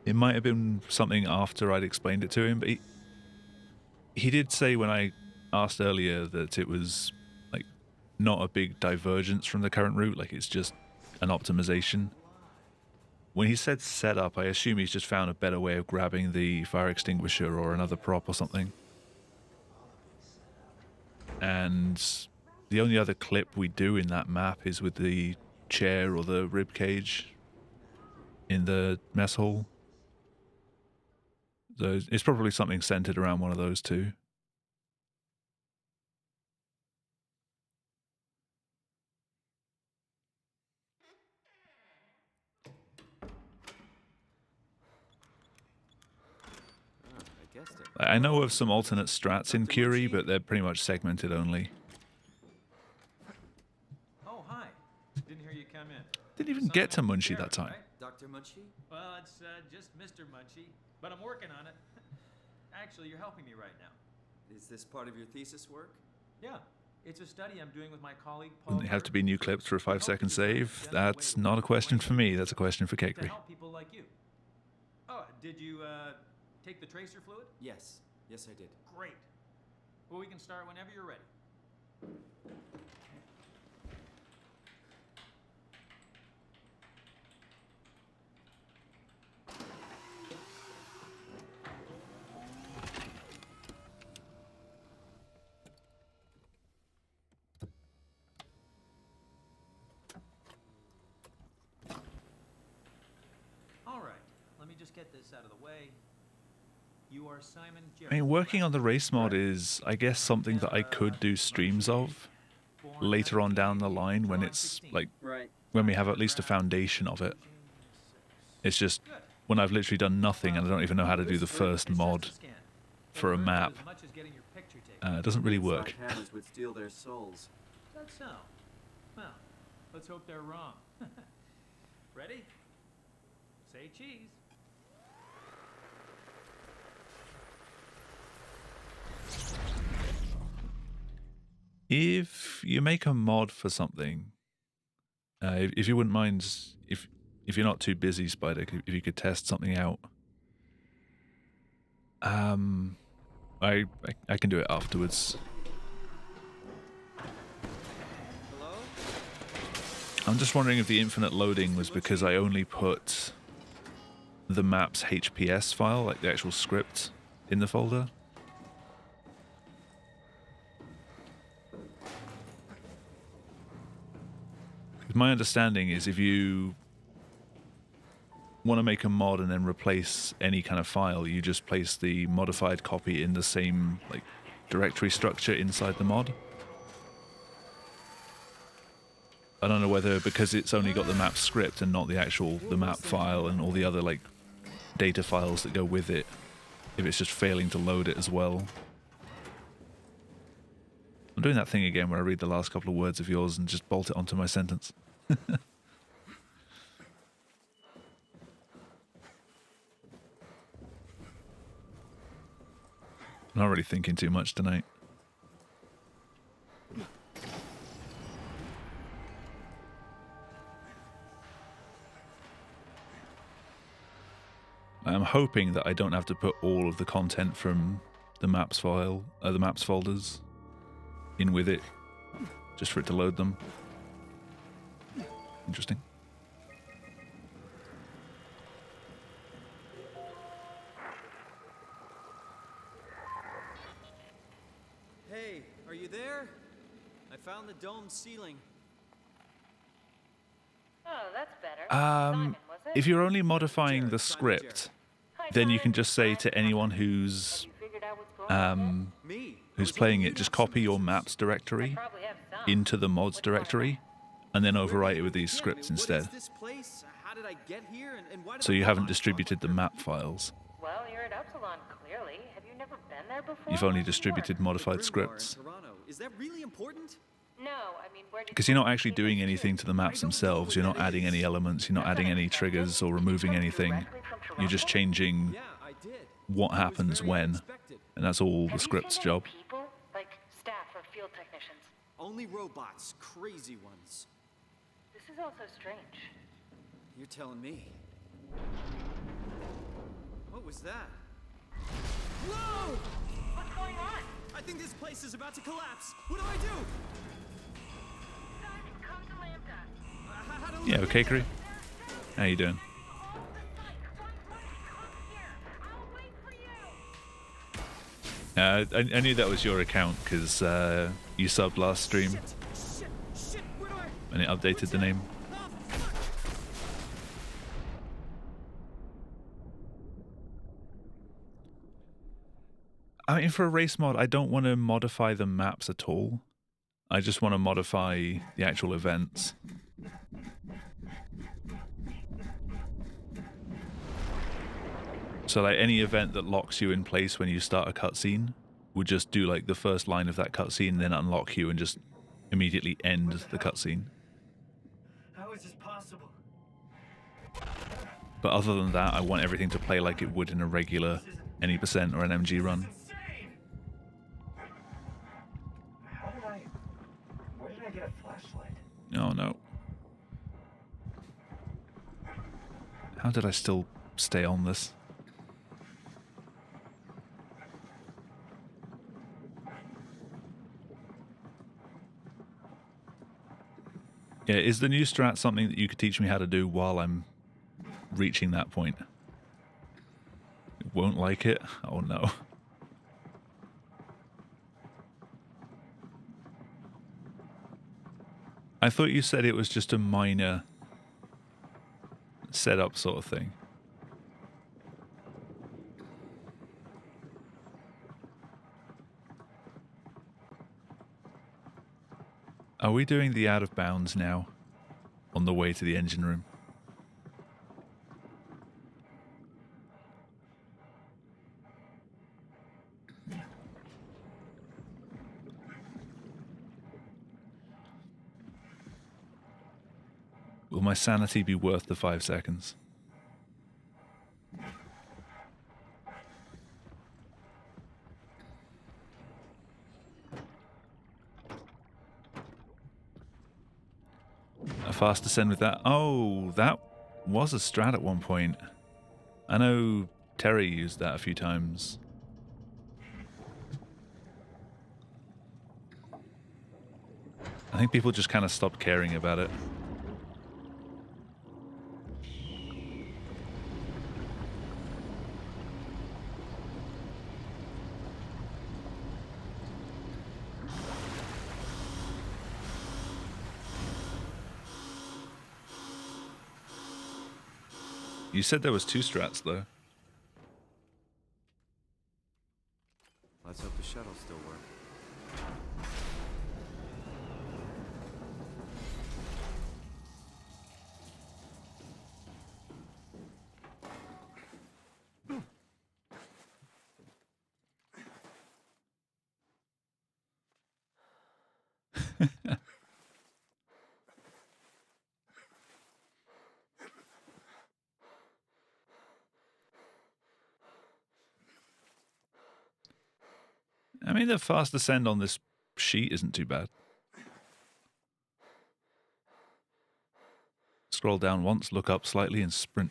It might have been something after I'd explained it to him, but he did say when I asked earlier that it was like not a big divergence from the current route, like it's just an optimization. When he said setup, I assume he's just found a better way of grabbing the fire extinguisher or another prop or something. And the only other clip we do in that map is with the chair or the rib cage in the mess hall. So it's probably something centered around one of those two. I guessed it. I know of some alternate strats in Curie, but they're pretty much segmented only. Oh, hi. Didn't hear you come in. Didn't even get to Simon Munchie Jarrett, that time. right? Dr. Munchie? Well, it's just Mr. Munchie, but I'm working on it. Actually, you're helping me right now. Is this part of your thesis work? Yeah, it's a study I'm doing with my colleague Paul. Wouldn't it have to be new clips for a I hope 5-second to design a save? gentle way That's to not a work question with for me, brain that's a question for to Kakri. help people like you. Oh, did you take the tracer fluid? Yes. Yes, I did. Great. Well, we can start whenever you're ready. All right, let me just get this out of the way. You are Simon Jarrett. I mean, working on the race mod Right. is, I guess, something that I could do streams of. later on down the line when it's like Right. when we have at least a foundation of it. It's just when I've literally done nothing and I don't even know how to do the first mod for a map. It doesn't really work. Hammers would steal their souls. That's so. Well, let's hope they're wrong. Ready? Say cheese. If you make a mod for something, if you wouldn't mind, if you're not too busy, Spider, if you could test something out, I can do it afterwards. Hello? I'm just wondering if the infinite loading was because I only put the map's HPS file, like the actual script, in the folder. My understanding is if you want to make a mod and then replace any kind of file, you just place the modified copy in the same like directory structure inside the mod. I don't know whether because it's only got the map script and not the map file and all the other like data files that go with it, if it's just failing to load it as well. I'm doing that thing again where I read the last couple of words of yours and just bolt it onto my sentence. I'm not really thinking too much tonight. I'm hoping that I don't have to put all of the content from the maps file, the maps folders, in with it, just for it to load them. Interesting. Hey, are you there? I found the dome ceiling. Oh, that's better. Um, if you're only modifying the script, then you can just say to anyone who's playing it, just copy your maps directory into the mods directory, and then overwrite it with these scripts instead. So you haven't distributed the map files. Well, you're at Upsilon, clearly. Have you never been there before? You've only distributed modified scripts. Is that really important? No, I mean, where did Because you're not actually doing anything to the maps themselves. You're not adding any elements. You're not adding any triggers or removing anything. You're just changing what happens when. And that's all the script's job. people, like staff or field technicians? Only robots, crazy ones. This is all so strange. You're telling me. What was that? Whoa! What's going on? I think this place is about to collapse. What do I do? Simon, come to Lambda. How do Yeah, okay, Cree. How you doing? I knew that was your account because you subbed last stream Shit, where do I... and it updated the name. Oh, fuck! I mean, for a race mod, I don't want to modify the maps at all. I just want to modify the actual events. So like any event that locks you in place when you start a cutscene would just do like the first line of that cutscene, then unlock you and just immediately end the cutscene. How is this possible? But other than that, I want everything to play like it would in a regular any percent or an MG run. Insane! Where did I get a flashlight? Oh no. How did I still stay on this? Yeah, is the new strat something that you could teach me how to do while I'm reaching that point? Won't like it? Oh no. I thought you said it was just a minor setup sort of thing. Are we doing the out of bounds now? On the way to the engine room? Will my sanity be worth the 5 seconds? A fast descend with that. Oh, that was a strat at one point. I know Terry used that a few times. I think people just kind of stopped caring about it. You said there was 2 strats, though. Let's hope the shuttles still work. I mean, the fast descend on this sheet isn't too bad. Scroll down once, look up slightly, and sprint.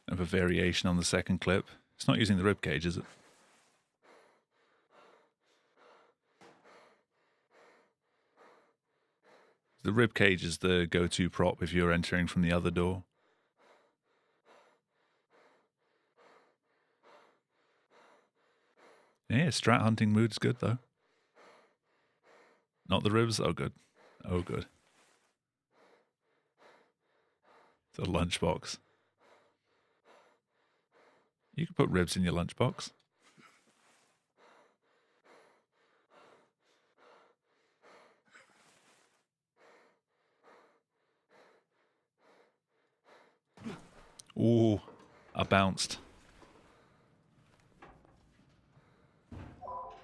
Of a variation on the second clip. It's not using the rib cage, is it? The rib cage is the go-to prop if you're entering from the other door. Yeah, strat hunting mood's good though. Not the ribs? Oh good. Oh good. It's a lunchbox. You can put ribs in your lunchbox. Ooh, I bounced. Oh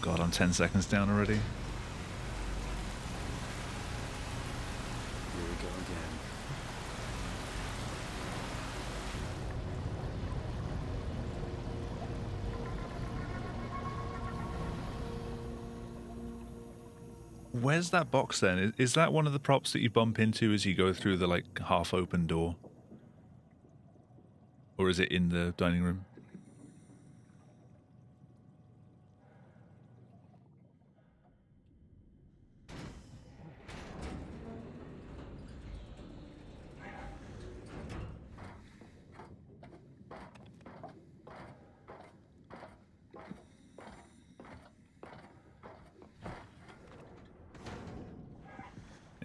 God, I'm 10 seconds down already. Here we go again. Where's that box then? Is that one of the props that you bump into as you go through the like half open door? Or is it in the dining room?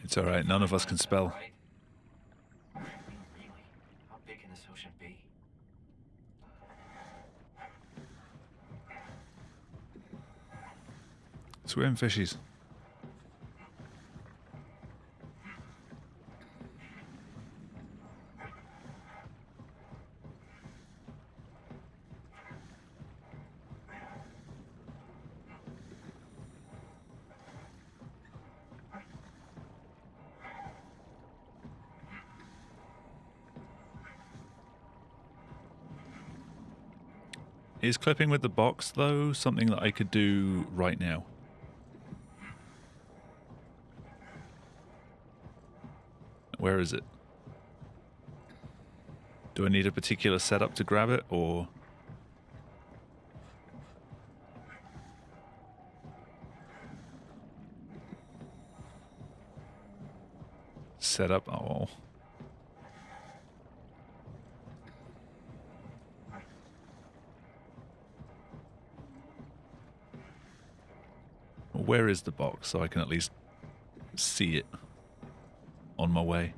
It's alright, none of us can spell. I mean, really, how big can this ocean be? Swim fishies. Is clipping with the box, though, something that I could do right now? Where is it? Do I need a particular setup to grab it, or... Setup? Oh. where is the box so I can at least see it on my way?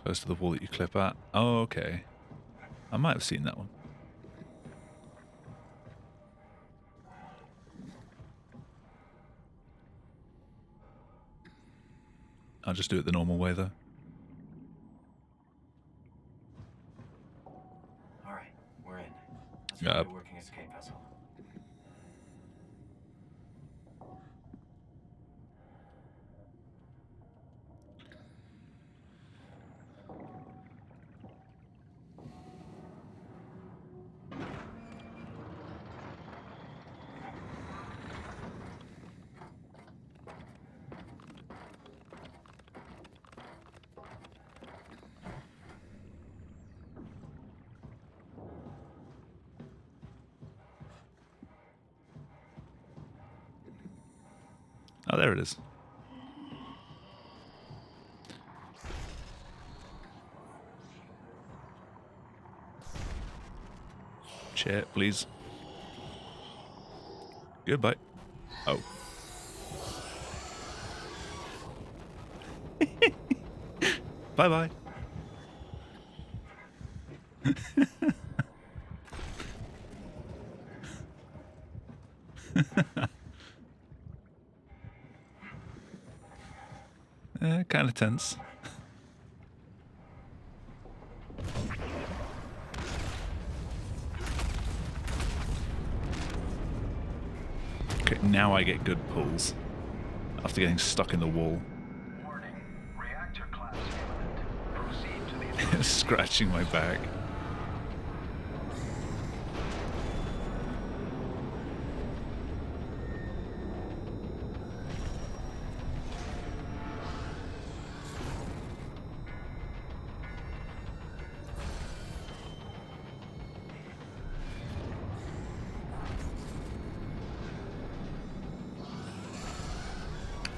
Close to the wall that you clip at. Oh, okay. I might have seen that one. I'll just do it the normal way, though. All right, we're in. Let's Yeah. find a working escape vessel. Oh, there it is. Chair, please. Goodbye. Oh. Bye-bye. Kind of tense. Okay, now I get good pulls after getting stuck in the wall. Warning. Reactor class imminent. Proceed to the Scratching my back.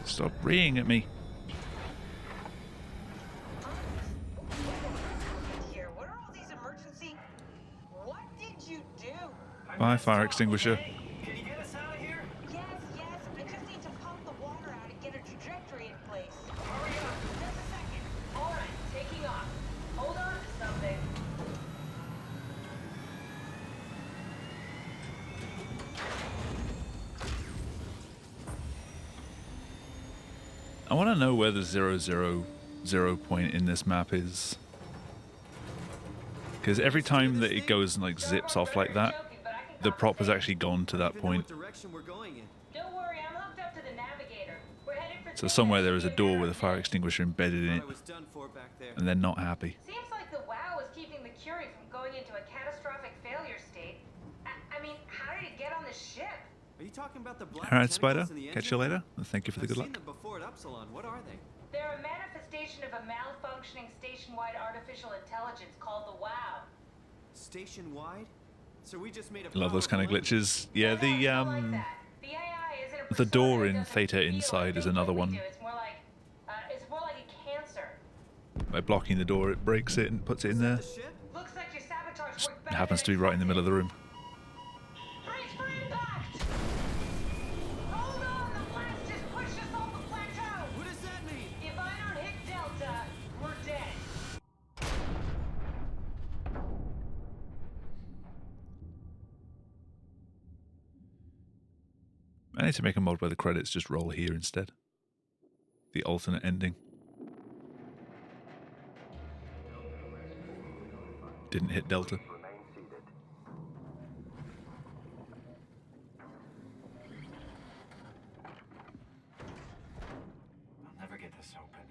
Stop reeing at me. Here, what are all these emergency? What did you do? Bye, fire extinguisher. Can you get us out of here? Yes, I just need to pump the water out and get a trajectory in place. Hurry up! Just a second. All right, taking off. Hold on to something. I want to know where the 000 point in this map is. Because every time that it goes and like zips off like that, the prop has actually gone to that Even know point. what direction we're going in. Don't worry, I'm hooked up to the navigator. We're headed for So somewhere there is a door with a fire extinguisher embedded in it, I was done for back there. and they're not happy. Seems like the WoW is keeping the Curie from going into a catastrophic failure state. I mean, how did it get on the ship? Are you talking about the black Alright, Spider. tentacles in the Catch you engine? later. And thank you for the I've good seen luck. them before at Upsilon. What are they? They're a manifestation of a malfunctioning station-wide artificial intelligence called the WoW. Station-wide? So we just made a Love those kind of powerful engine. glitches. Yeah, No, it's not like that. The AI isn't a the door persona. It in doesn't Theta feel or Inside is think another like we one. do. It's more like a cancer. By blocking the door, it breaks it and puts it in there. The ship? Looks like your sabotage Just worked better happens to than be right in the middle of the room. Brace for impact! Hold on, the blast just pushed us off the plateau! What does that mean? If I don't hit Delta, we're dead. I need to make a mod where the credits just roll here instead. The alternate ending. Didn't hit Delta. remain seated. I'll never get this open.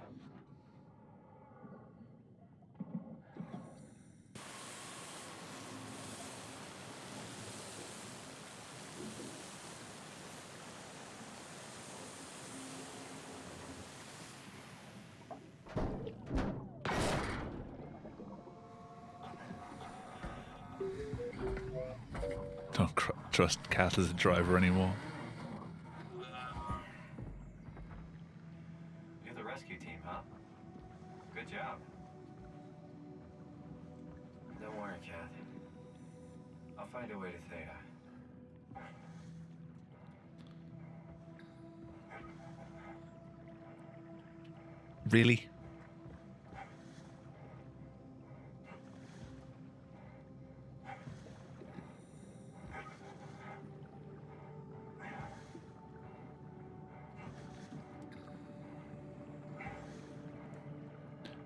Don't trust Cat as a driver anymore. You're the rescue team, huh? Good job. Don't worry, Kath. I'll find a way to Theta. Really?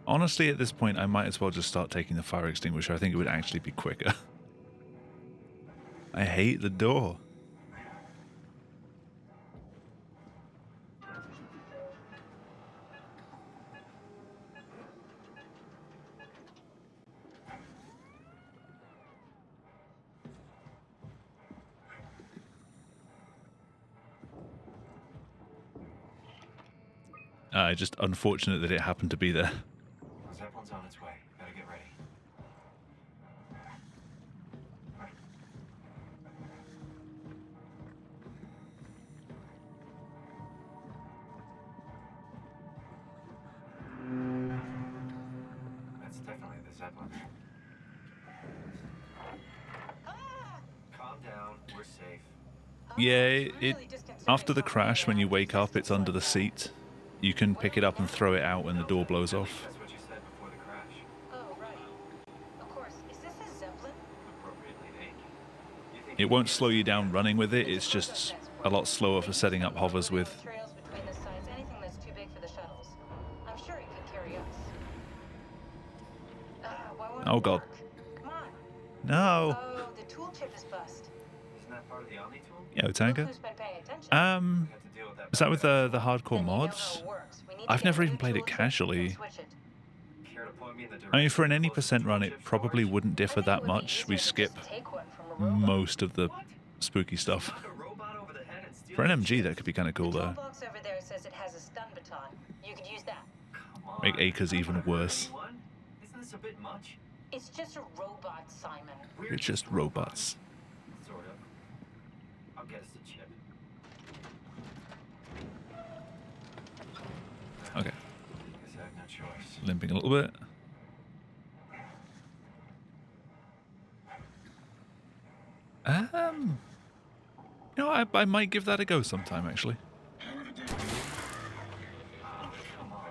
Honestly, at this point, I might as well just start taking the fire extinguisher. I think it would actually be quicker. I hate the door. Just unfortunate that it happened to be there. Zeppelin's on its way. Gotta get ready. That's definitely the Zeppelin. Calm down. We're safe. Yeah, after the crash, when you wake up, it's under the seat. You can pick it up and throw it out when the door blows off. That's what you said before the crash. Oh, right. Of course. Is this a Zeppelin? Appropriately named. You think It won't slow you down running with it. It's just a lot slower for setting up hovers with. Trails between the sides, anything that's too big for the shuttles. I'm sure it can carry us. Why won't Oh, it God. work? Come on. No. Oh, the tool chip is bust. Isn't that part of the Omni tool? Yo, Look Tanker. who's been paying attention. We have to deal with that. Is that with the hardcore Then you know how mods? it works. We need to I've get never a even new played it tool chip casually. and switch it. Care to point me in the I mean, for an direction any of the percent closest run, tool it chip probably storage? wouldn't I differ think it that would be much. We easier to skip just take one from a robot. most of the spooky stuff. Knock a robot over the head and steal For an the MG, chips? that could be kind of cool, The though. toolbox over there says it has a stun baton. You could use that. Come on. Make Acres I don't even wanna hurt worse. anyone. Isn't this a bit much? It's just a robot, Simon. We're It's just robots. Sort of. I'll get us a chip. Okay, Guess I have no choice. limping a little bit. You know, I might give that a go sometime, actually. Come on.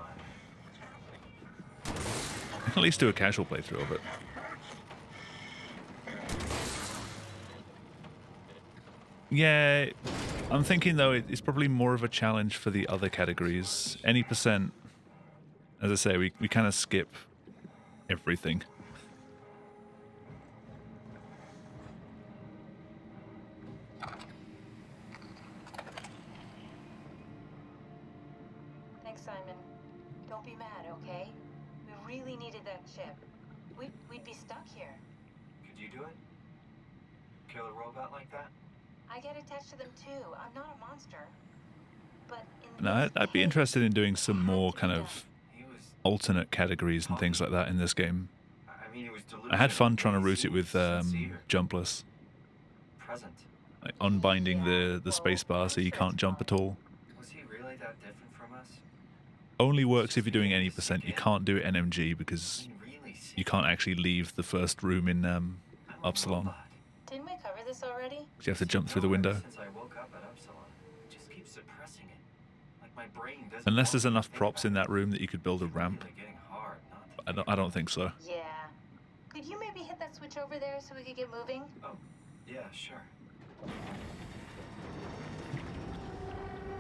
At least do a casual playthrough of it. Yeah, I'm thinking though it's probably more of a challenge for the other categories. Any percent, as I say, we kind of skip everything. Thanks, Simon. Don't be mad, okay? We really needed that chip. We'd be stuck here. Could you do it? Kill a robot like that? I get attached to them too. I'm not a monster. But in No, this I'd be case, interested in doing some it had more to be kind done. of He was. alternate categories and things like that in this game. I mean, he was I had fun trying to delusional, route it with sincere, jumpless, present. like unbinding the space bar so you can't jump at all. Was he really that different from us? Only works if you're doing any percent. You can't do it NMG because I mean, really, you can't actually leave the first room in I'm a Upsilon. robot. Didn't we cover this already? You have to jump through the window. Since I woke up at Upsilon, it just keeps suppressing it. Like my brain doesn't. Unless want there's me to enough think props about in it. that room that you could build a It's ramp. really getting hard not to I don't think so. Yeah. Could you maybe hit that switch over there so we could get moving? Oh, yeah, sure.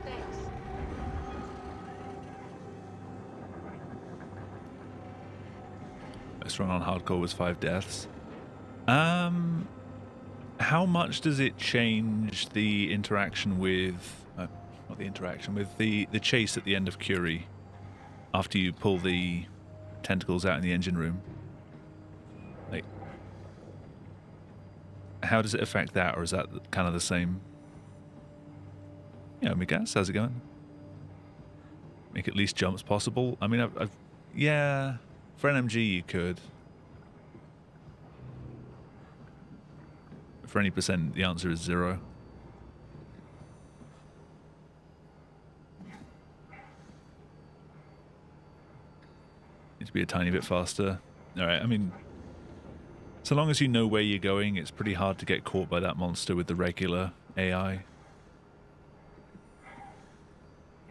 Thanks. Best run on hardcore was 5 deaths. How much does it change the interaction with, not the interaction, with the chase at the end of Curie after you pull the tentacles out in the engine room? Like, how does it affect that, or is that kind of the same? Yeah, Migas, how's it going? Make at least jumps possible. I mean, yeah, for an MG you could. For any percent, the answer is 0. Need to be a tiny bit faster. Alright, I mean, so long as you know where you're going, it's pretty hard to get caught by that monster with the regular AI.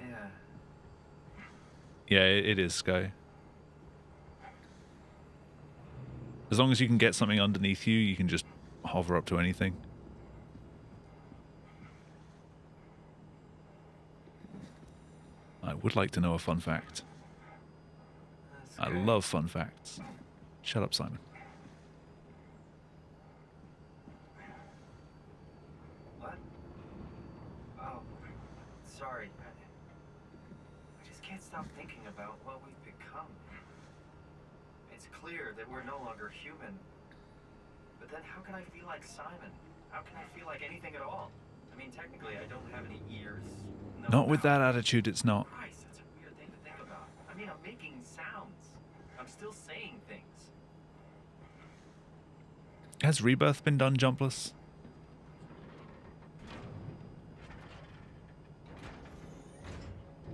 Yeah. Yeah, it is, Sky. As long as you can get something underneath you, you can just hover up to anything. I would like to know a fun fact. I love fun facts. Shut up, Simon. What? Oh, sorry. I just can't stop thinking about what we've become. It's clear that we're no longer human. But then how can I feel like Simon? How can I feel like anything at all? I mean, technically, I don't have any ears. No Not with that mouth. attitude, it's not. Christ, that's a weird thing to think about. I mean, I'm making sounds. I'm still saying things. Has Rebirth been done jumpless?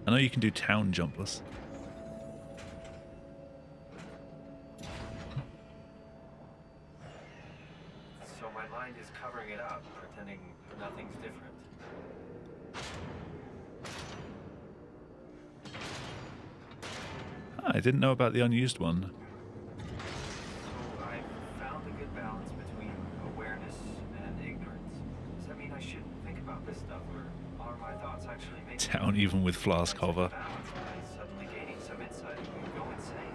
I know you can do town jumpless. So my mind is covering it up, pretending nothing's different. I didn't know about the unused one. So I found a good balance between awareness and ignorance. Does that mean I shouldn't think about this stuff, or are my thoughts actually making Town even with flask hover. balance? Am I suddenly gaining some insight and go insane?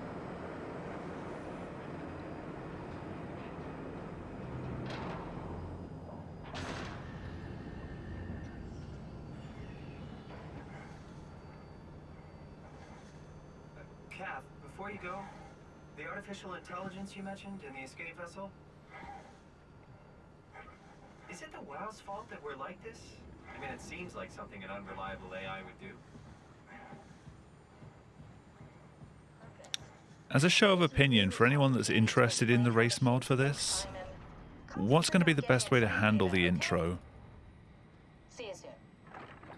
Kath, before you go, the artificial intelligence you mentioned in the escape vessel? Is it the WoW's fault that we're like this? I mean, it seems like something an unreliable AI would do. As a show of opinion, for anyone that's interested in the race mod for this, what's going to be the best way to handle the intro? See you soon.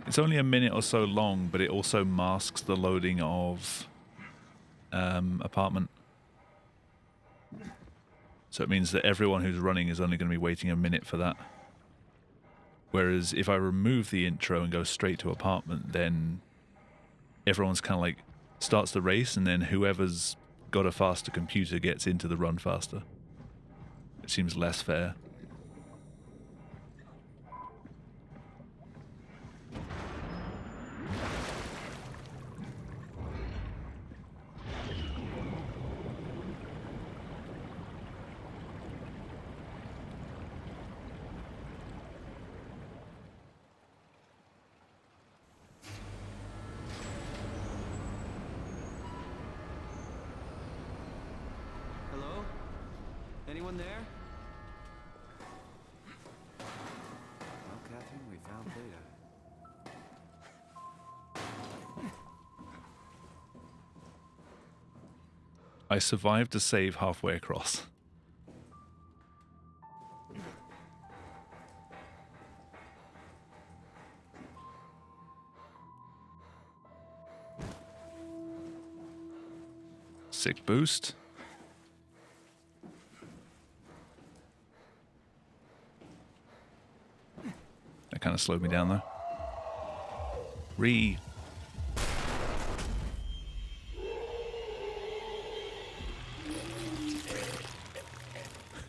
It's only a minute or so long, but it also masks the loading of apartment. So it means that everyone who's running is only going to be waiting a minute for that. Whereas if I remove the intro and go straight to apartment, then everyone's kind of like starts the race, and then whoever's got a faster computer gets into the run faster. It seems less fair. Hello? Anyone there? Well, Catherine, we found data. I survived a save halfway across. Sick boost. That kind of slowed me down though. Re.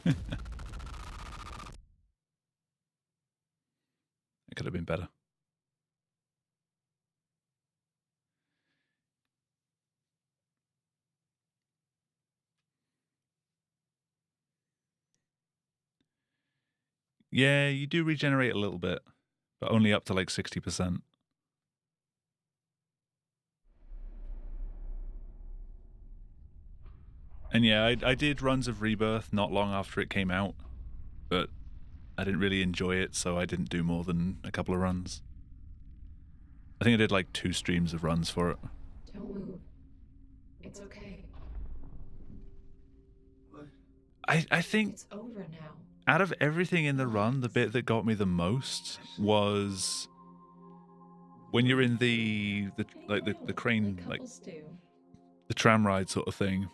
It could have been better. Yeah, you do regenerate a little bit, but only up to like 60%. And yeah, I did runs of Rebirth not long after it came out, but I didn't really enjoy it, so I didn't do more than a couple of runs. I think I did like 2 streams of runs for it. Don't move. It's okay. I think It's over now. Out of everything in the run, the bit that got me the most was when you're in the crane, like the tram ride sort of thing,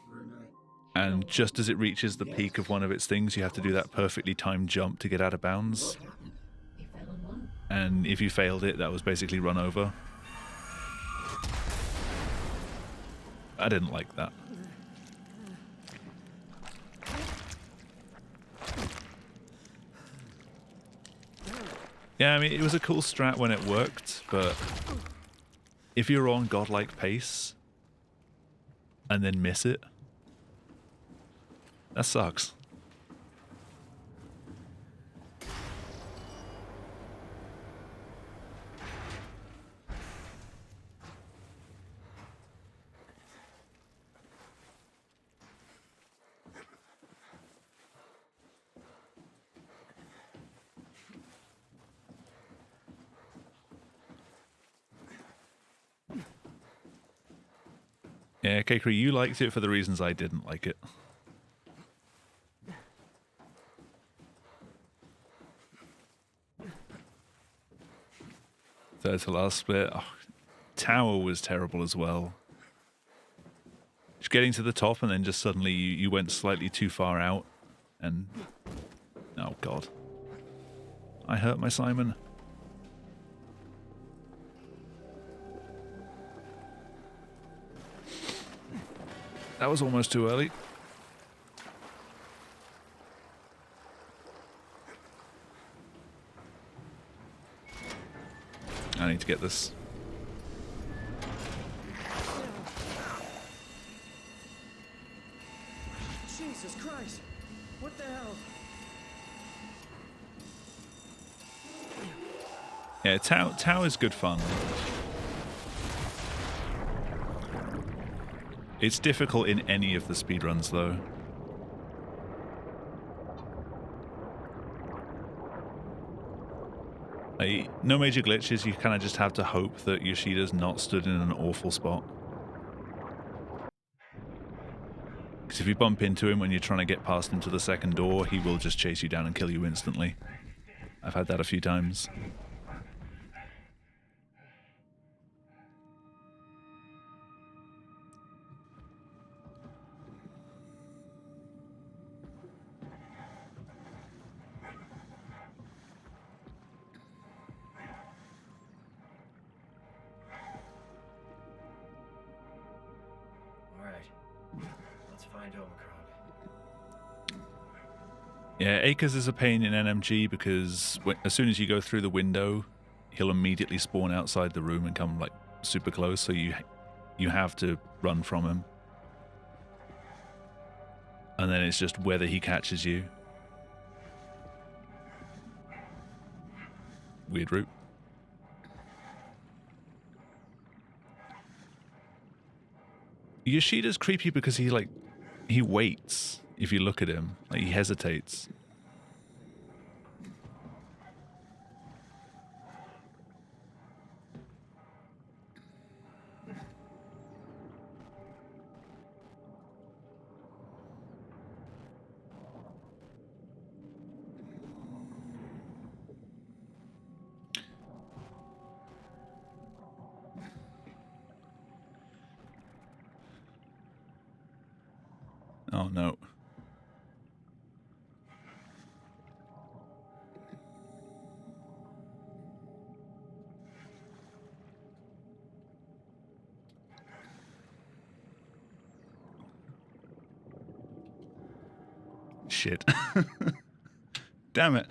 and just as it reaches the peak of one of its things, you have to do that perfectly timed jump to get out of bounds. And if you failed it, that was basically run over. I didn't like that. Yeah, I mean, it was a cool strat when it worked, but if you're on godlike pace and then miss it, that sucks. Yeah, Kakri, you liked it for the reasons I didn't like it. Third to last split. Oh, Tower was terrible as well. Just getting to the top and then just suddenly you went slightly too far out and... Oh god. I hurt my Simon. That was almost too early. I need to get this. Jesus Christ! What the hell? Yeah, Tau is good fun. It's difficult in any of the speedruns, though. No major glitches, you kind of just have to hope that Yoshida's not stood in an awful spot. Because if you bump into him when you're trying to get past him to the second door, he will just chase you down and kill you instantly. I've had that a few times. Yeah, Akers is a pain in NMG because as soon as you go through the window, he'll immediately spawn outside the room and come like super close, so you have to run from him. And then it's just whether he catches you. Weird route. Yoshida's creepy because he waits. If you look at him, like he hesitates. Oh no. Shit. Damn it.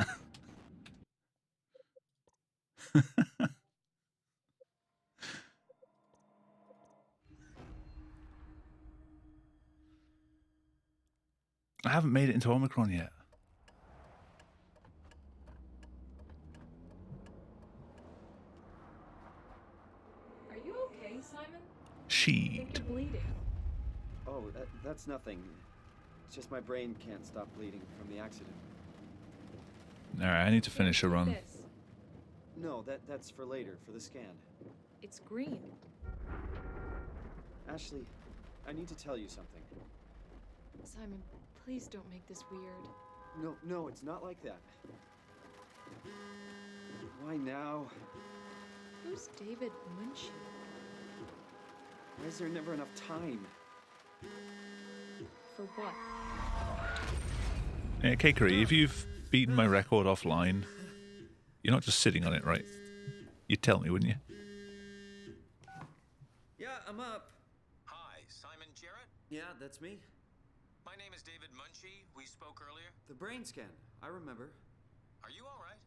I haven't made it into Omicron yet. Are you okay, Simon? Sheet. You're bleeding. Oh, that's nothing. It's just my brain can't stop bleeding from the accident. Alright, I need to finish a run. This. No, that's for later, for the scan. It's green. Ashley, I need to tell you something. Simon, please don't make this weird. No, it's not like that. Why now? Who's David Munchie? Why is there never enough time? For what? Yeah, Kakari, if you've beaten my record offline, you're not just sitting on it, right? You'd tell me, wouldn't you? Yeah, I'm up. Hi, Simon Jarrett? Yeah, that's me. My name is David Munchie. We spoke earlier. The brain scan. I remember. Are you all right?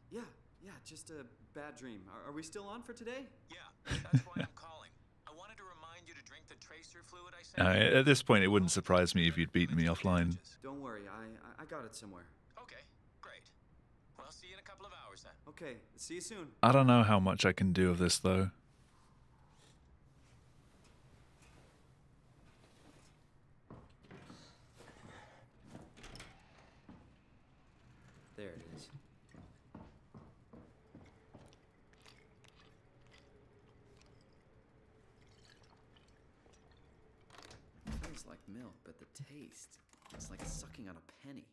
Yeah, just a bad dream. Are we still on for today? Yeah, that's why I'm calling. I wanted to remind you to drink the tracer fluid I sent you. At this point, it wouldn't surprise me if you'd beaten me offline. Don't worry, I got it somewhere. Okay, great. Well, see you in a couple of hours then. Okay, see you soon. I don't know how much I can do of this, though. There it is. Feels like milk, but the taste, it's like sucking on a penny.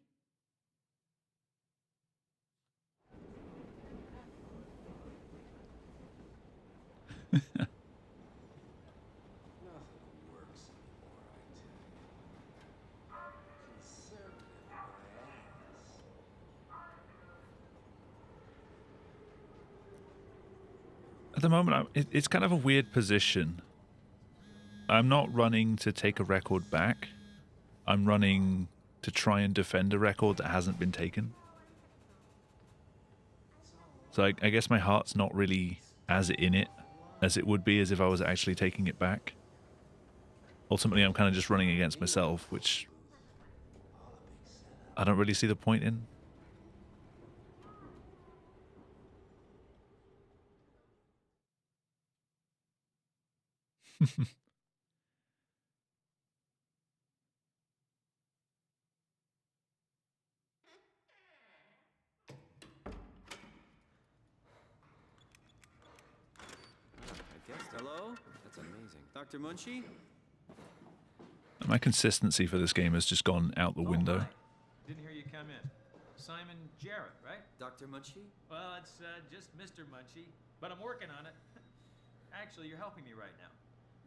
At the moment, it's kind of a weird position. I'm not running to take a record back. I'm running to try and defend a record that hasn't been taken. So I guess my heart's not really as in it as it would be as if I was actually taking it back. Ultimately, I'm kind of just running against myself, which I don't really see the point in. I guess. Hello? That's amazing. Dr. Munchie? My consistency for this game has just gone out the window. Hi. Didn't hear you come in. Simon Jarrett, right? Dr. Munchie? Well, it's just Mr. Munchie, but I'm working on it. Actually, you're helping me right now.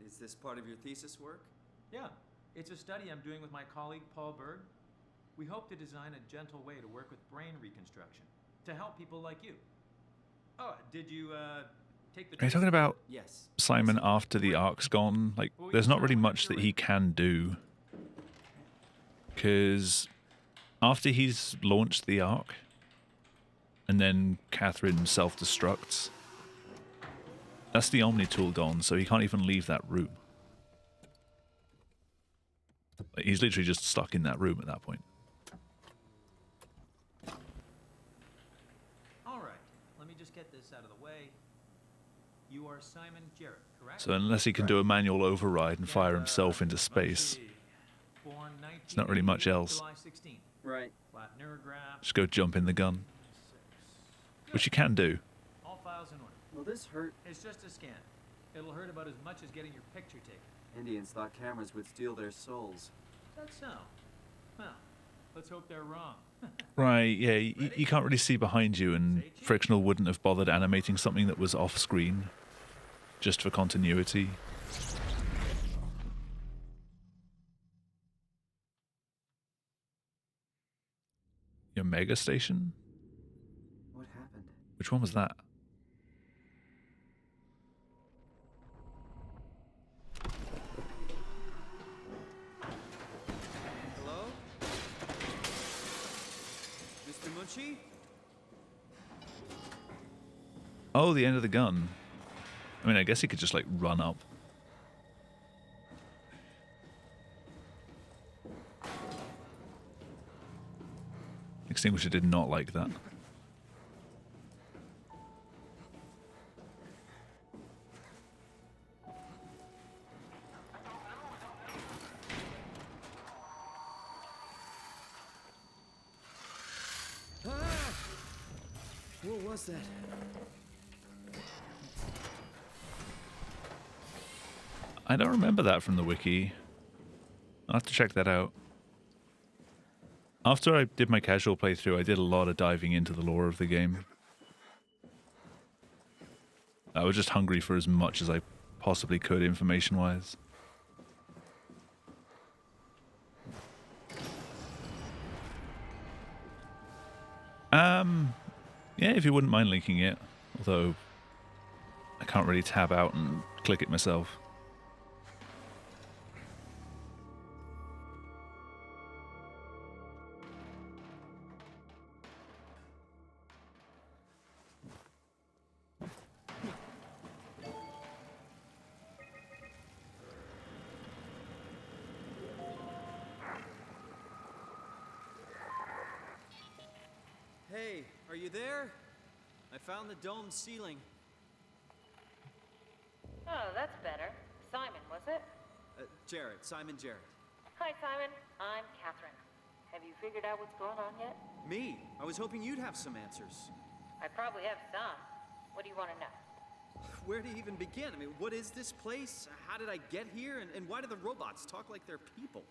Is this part of your thesis work? Yeah, it's a study I'm doing with my colleague Paul Berg. We hope to design a gentle way to work with brain reconstruction to help people like you. Oh, did you take the? Are you talking about Yes. Simon after the arc's gone? Like, there's not really much that he can do. Because after he's launched the arc, and then Catherine self-destructs, that's the Omni tool gone, so he can't even leave that room. Like, he's literally just stuck in that room at that point. All right, let me just get this out of the way. You are Simon Jarrett, correct? So unless he can do a manual override and fire himself into space, Born there's not really much else. July 16th. Right. Flat neurograph. Just go jump in the gun, which you can do. All files in order. Will this hurt? It's just a scan. It'll hurt about as much as getting your picture taken. Indians thought cameras would steal their souls. That's so. Well, let's hope they're wrong. Right, yeah, you can't really see behind you, and Frictional wouldn't have bothered animating something that was off-screen, just for continuity. Your Mega Station? What happened? Which one was that? Hello? Mr. Munchie? Oh, the end of the gun. I mean, I guess he could just, like, run up. Extinguisher did not like that. What was that? I don't remember that from the wiki. I'll have to check that out. After I did my casual playthrough, I did a lot of diving into the lore of the game. I was just hungry for as much as I possibly could information-wise. Yeah, if you wouldn't mind linking it, although I can't really tab out and click it myself. Hey, are you there? I found the dome ceiling. Oh, that's better. Simon, was it? Jared, Simon Jared. Hi, Simon. I'm Catherine. Have you figured out what's going on yet? Me? I was hoping you'd have some answers. I probably have some. What do you want to know? Where to even begin? I mean, what is this place? How did I get here? And why do the robots talk like they're people?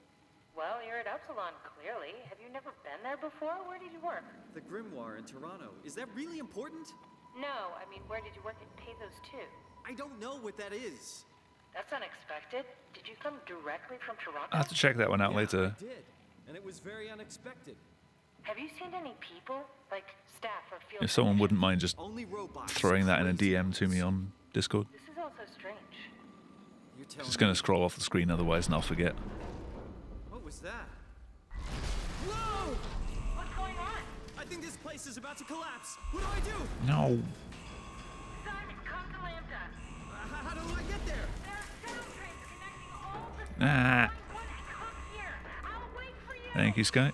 Well, you're at Upsilon, clearly. Have you never been there before? Where did you work? The Grimoire in Toronto. Is that really important? No, I mean, where did you work at Pathos 2? I don't know what that is. That's unexpected. Did you come directly from Toronto? I'll have to check that one out Yeah, later. I did. And it was very unexpected. Have you seen any people? Like staff or field If someone wouldn't mind just Only robots. throwing that in a Crazy DM to me ones. on Discord. This is also strange. You're telling Just going me. to scroll off the screen otherwise and I'll forget. What was that? Whoa! What's going on? I think this place is about to collapse. What do I do? No. Simon, come to Lambda. How do I get there? There are shuttle trains connecting all the Ah. Come here. I'll wait for you. Thank you, Sky.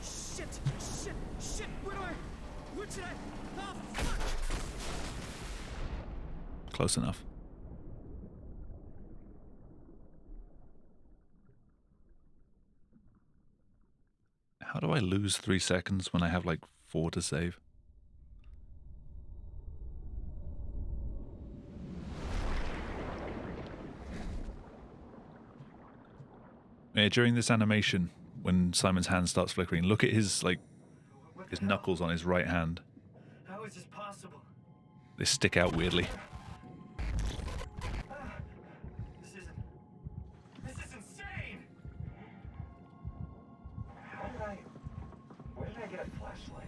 Shit! Where should I? Oh, fuck! Close enough. How do I lose 3 seconds when I have like 4 to save? Yeah, during this animation, when Simon's hand starts flickering, look at his his knuckles on his right hand. How is this possible? They stick out weirdly. This is insane! Where did I get a flashlight?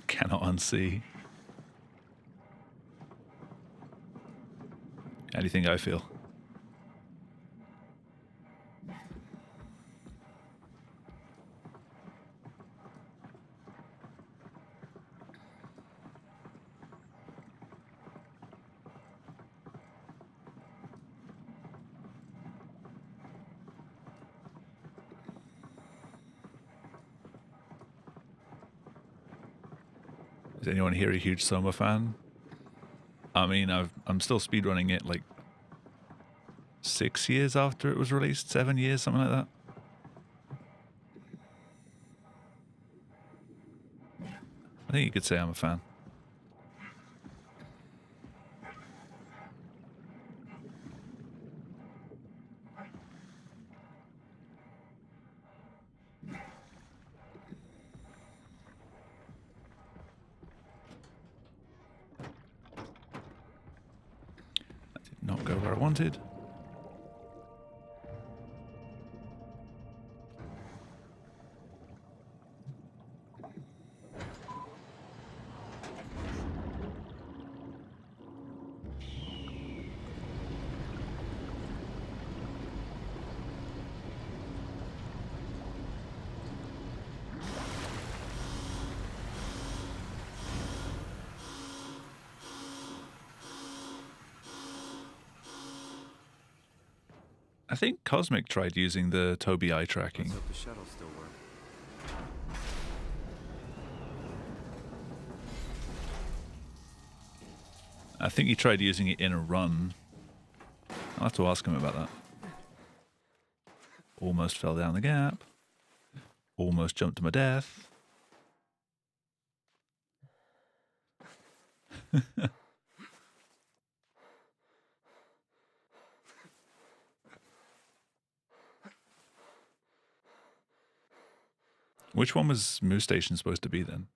Cannot unsee. How do you think I feel? Is anyone here a huge Soma fan? I mean, I'm still speedrunning it like 6 years after it was released, 7 years, something like that. I think you could say I'm a fan. That did not go where I wanted. I think Cosmic tried using the Toby eye tracking. Let's hope the shuttle still works. I think he tried using it in a run. I'll have to ask him about that. Almost fell down the gap. Almost jumped to my death. Which one was Moose Station supposed to be then?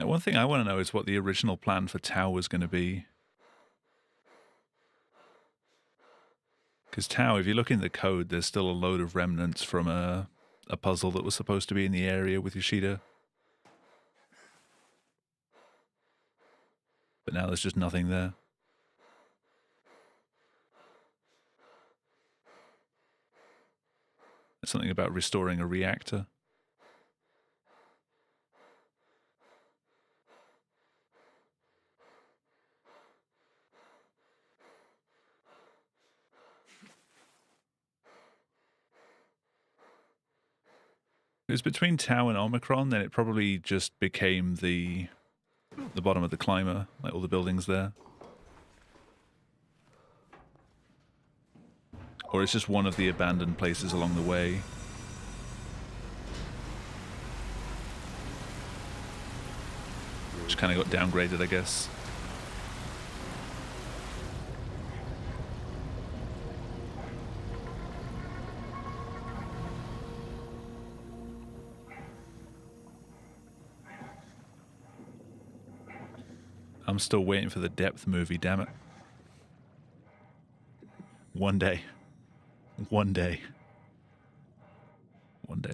Now, one thing I want to know is what the original plan for Tau was going to be. Because Tau, if you look in the code, there's still a load of remnants from a puzzle that was supposed to be in the area with Yoshida. But now there's just nothing there. There's something about restoring a reactor. If it was between Tau and Omicron, then it probably just became the bottom of the climber, like all the buildings there. Or it's just one of the abandoned places along the way. Which kind of got downgraded, I guess. I'm still waiting for the Depth movie, damn it. One day. One day. One day.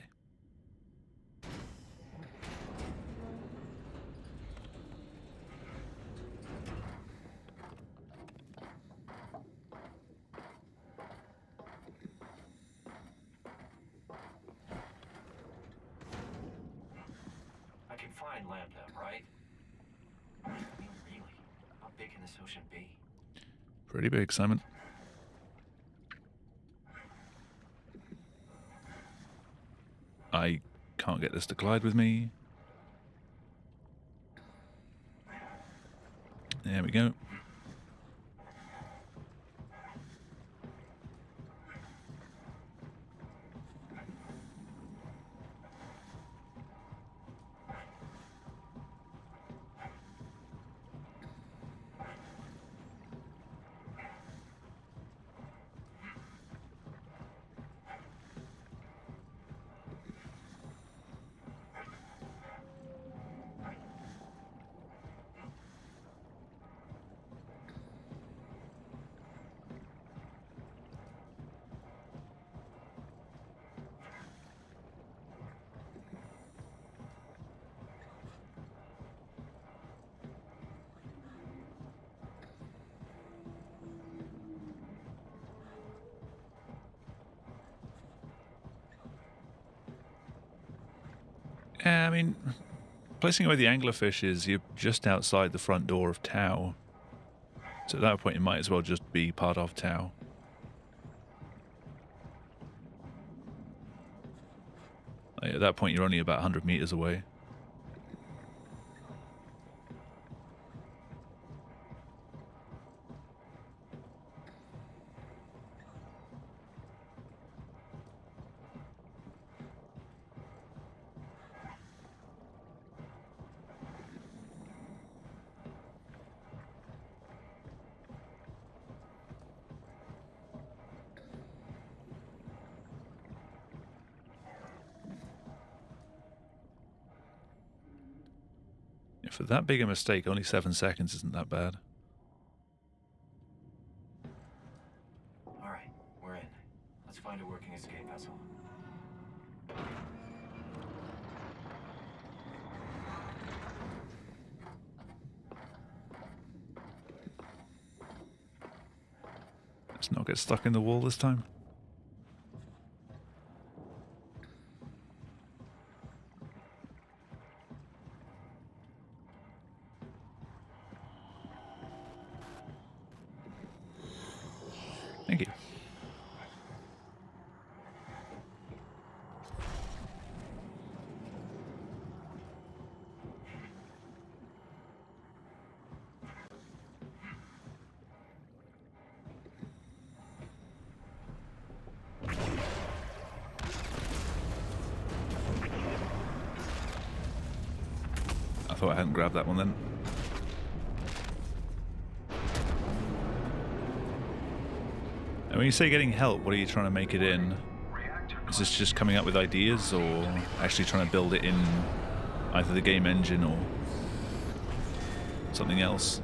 I can find Lambda, right? I mean, really? How big can this ocean be? Pretty big, Simon. I can't get this to collide with me. There we go. Yeah, I mean, placing away the anglerfish is you're just outside the front door of Tau. So at that point, it might as well just be part of Tau. Like, at that point, you're only about 100 meters away. For that big a mistake, only 7 seconds isn't that bad. All right, we're in. Let's find a working escape vessel. Let's not get stuck in the wall this time. Thank you. thought I hadn't grabbed that one then. And when you say getting help, what are you trying to make it in? Is this just coming up with ideas, or actually trying to build it in either the game engine or something else?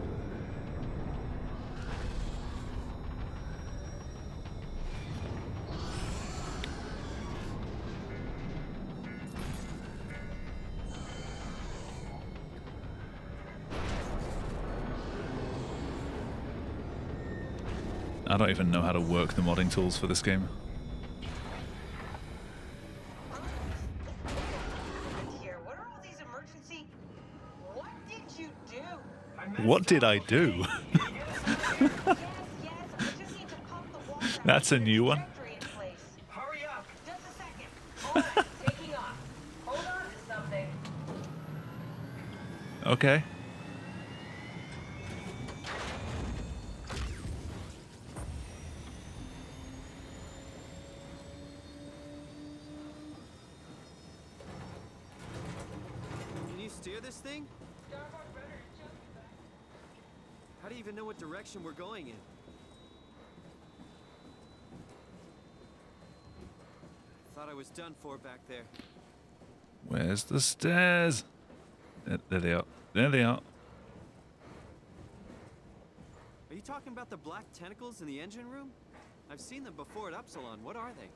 I don't even know how to work the modding tools for this game. Here, what are all these emergency? What did you do? What did I do? Yes, I just need to pump the water out. That's a new one. Trajectory in place. Hurry up! Just a second. All right, taking off. Hold on to something. Okay. Can you steer this thing? How do you even know what direction we're going in? Thought I was done for back there. Where's the stairs? There they are. There they are. Are you talking about the black tentacles in the engine room? I've seen them before at Upsilon. What are they?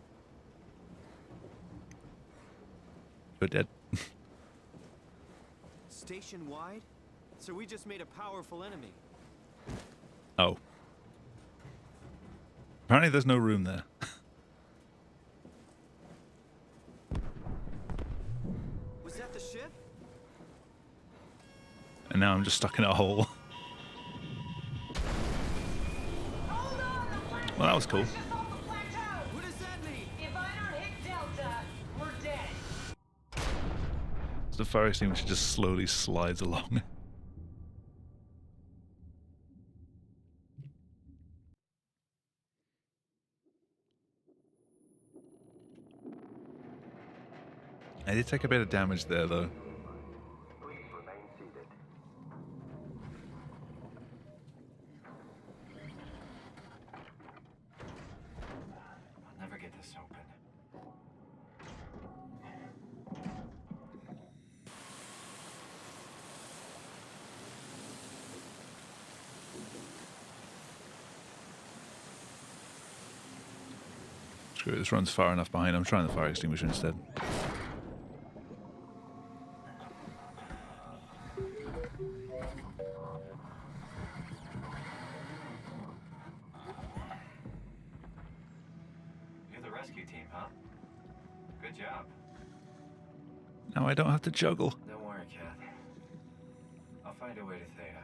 You're dead. Station-wide? So we just made a powerful enemy. Oh. Apparently there's no room there. Was that the ship? And now I'm just stuck in a hole. Well, that was cool. What does that mean? If I don't hit Delta, we're dead. The fire extinguisher just slowly slides along. I did take a bit of damage there, though. Please remain seated. I'll never get this open. Screw it, this runs far enough behind. I'm trying the fire extinguisher instead. You're the rescue team, huh? Good job. Now I don't have to juggle. Don't worry, Kath. I'll find a way to Theta.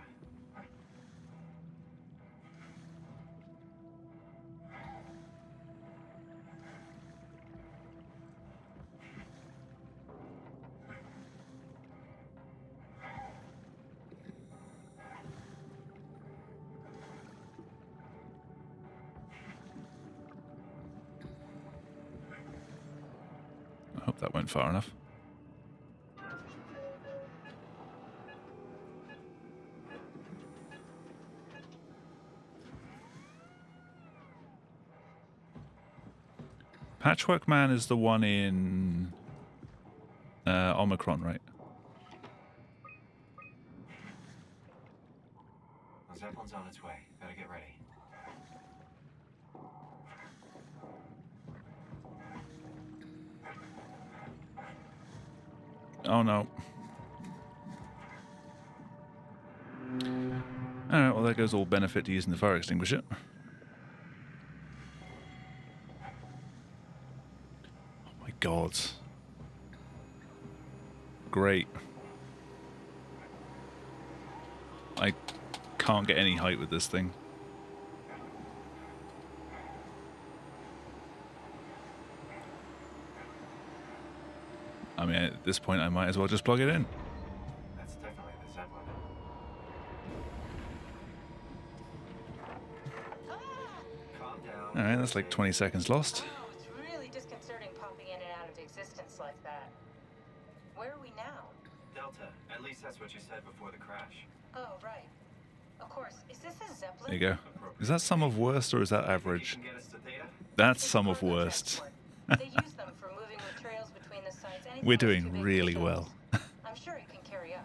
I hope that went far enough. Patchwork Man is the one in Omicron, right? The Zeppelin's on its way. Better get ready. Oh no. Alright, well there goes all benefit to using the fire extinguisher. Oh my god. Great. I can't get any height with this thing. I mean, at this point I might as well just plug it in. That's definitely the Zeppelin. Calm down. Alright, that's like 20 seconds lost. Oh, it's really disconcerting popping in and out of existence like that. Where are we now? Delta. At least that's what you said before the crash. Oh, right. Of course. Is this a Zeppelin? There you go. Is that sum of worst or is that average? You can get us to Theta? That's It's sum of cargo worst. transport. They use them for moving materials between the sites. Anything We're that's too doing big for really ships. well. I'm sure it can carry us.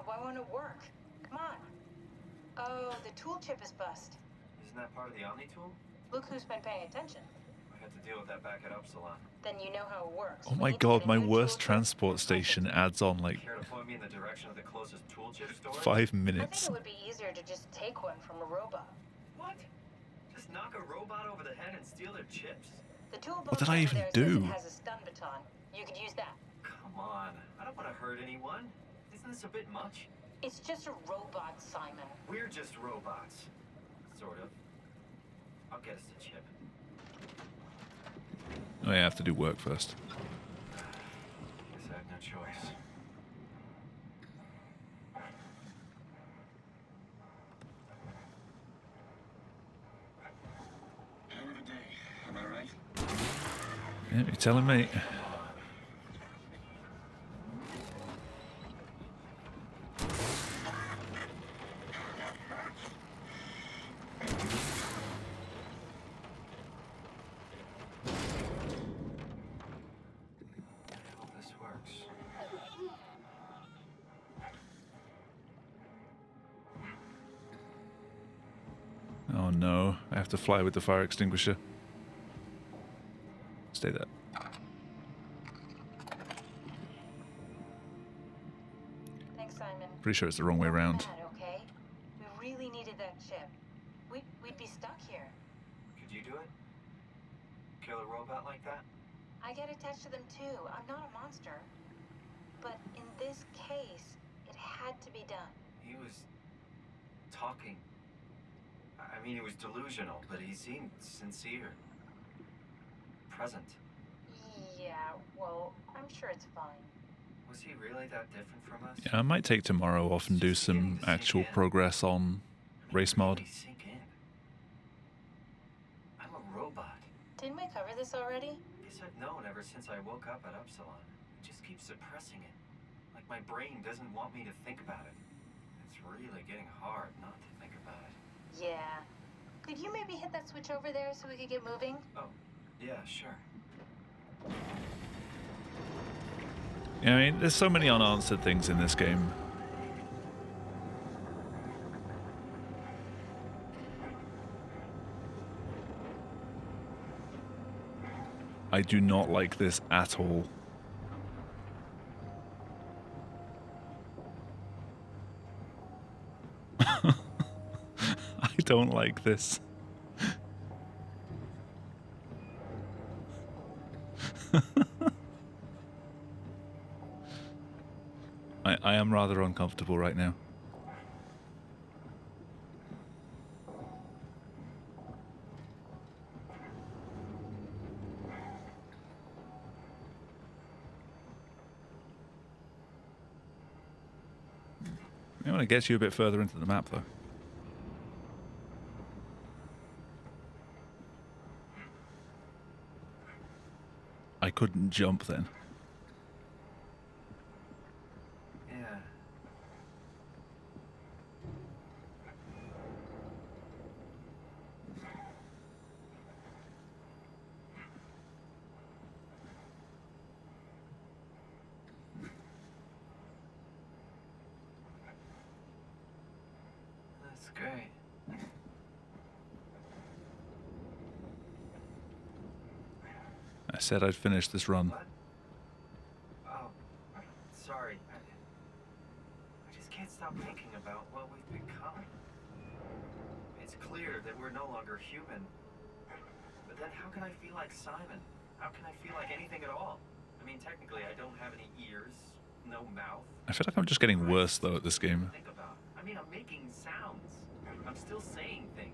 Why won't it work? Come on. Oh, the tool chip is bust. Isn't that part of the Omni tool? Look who's been paying attention. I had to deal with that back at Upsilon. Then you know how it works. Oh We my need to god, get a my new worst tool chip. transport station adds on like Care to point me in the direction of the closest tool chip store? 5 I think minutes. it would be easier to just take one from a robot. What? Just knock a robot over the head and steal their chips? The tool What did I over even there says do? It has a stun baton. You could use that. Come on. I don't want to hurt anyone. Isn't this a bit much? It's just a robot, Simon. We're just robots. Sort of. I'll get us the chip. Oh, yeah, I have to do work first. Guess I have no choice. Hell of a day, am I right? Yeah, you're telling me. I hope this works. Oh no, I have to fly with the fire extinguisher. Stay there. Thanks, Simon. Pretty sure it's the wrong way around. Bad, okay? We really needed that chip. We'd be stuck here. Could you do it? Kill a robot like that? I get attached to them too. I'm not a monster. But in this case, it had to be done. He was talking. I mean, he was delusional, but he seemed sincere. Present. Yeah, well, I'm sure it's fine. Was he really that different from us? Yeah, I might take tomorrow off and do some actual progress on race mod. Really sink in. I'm a robot. Didn't we cover this already? Guess I've known ever since I woke up at Upsilon. I just keep suppressing it. Like my brain doesn't want me to think about it. It's really getting hard not to think about it. Yeah. Could you maybe hit that switch over there so we could get moving? Oh, yeah, sure. Yeah, I mean, there's so many unanswered things in this game. I do not like this at all. I don't like this. I am rather uncomfortable right now. I want to get you a bit further into the map, though. I couldn't jump then. Yeah. That's great. I said I'd finish this run. What? Oh, sorry. I just can't stop thinking about what we've become. It's clear that we're no longer human. But then how can I feel like Simon? How can I feel like anything at all? I mean, technically, I don't have any ears, no mouth. I feel like I'm just getting worse, though, at this game. Think about. I mean, I'm making sounds. I'm still saying things.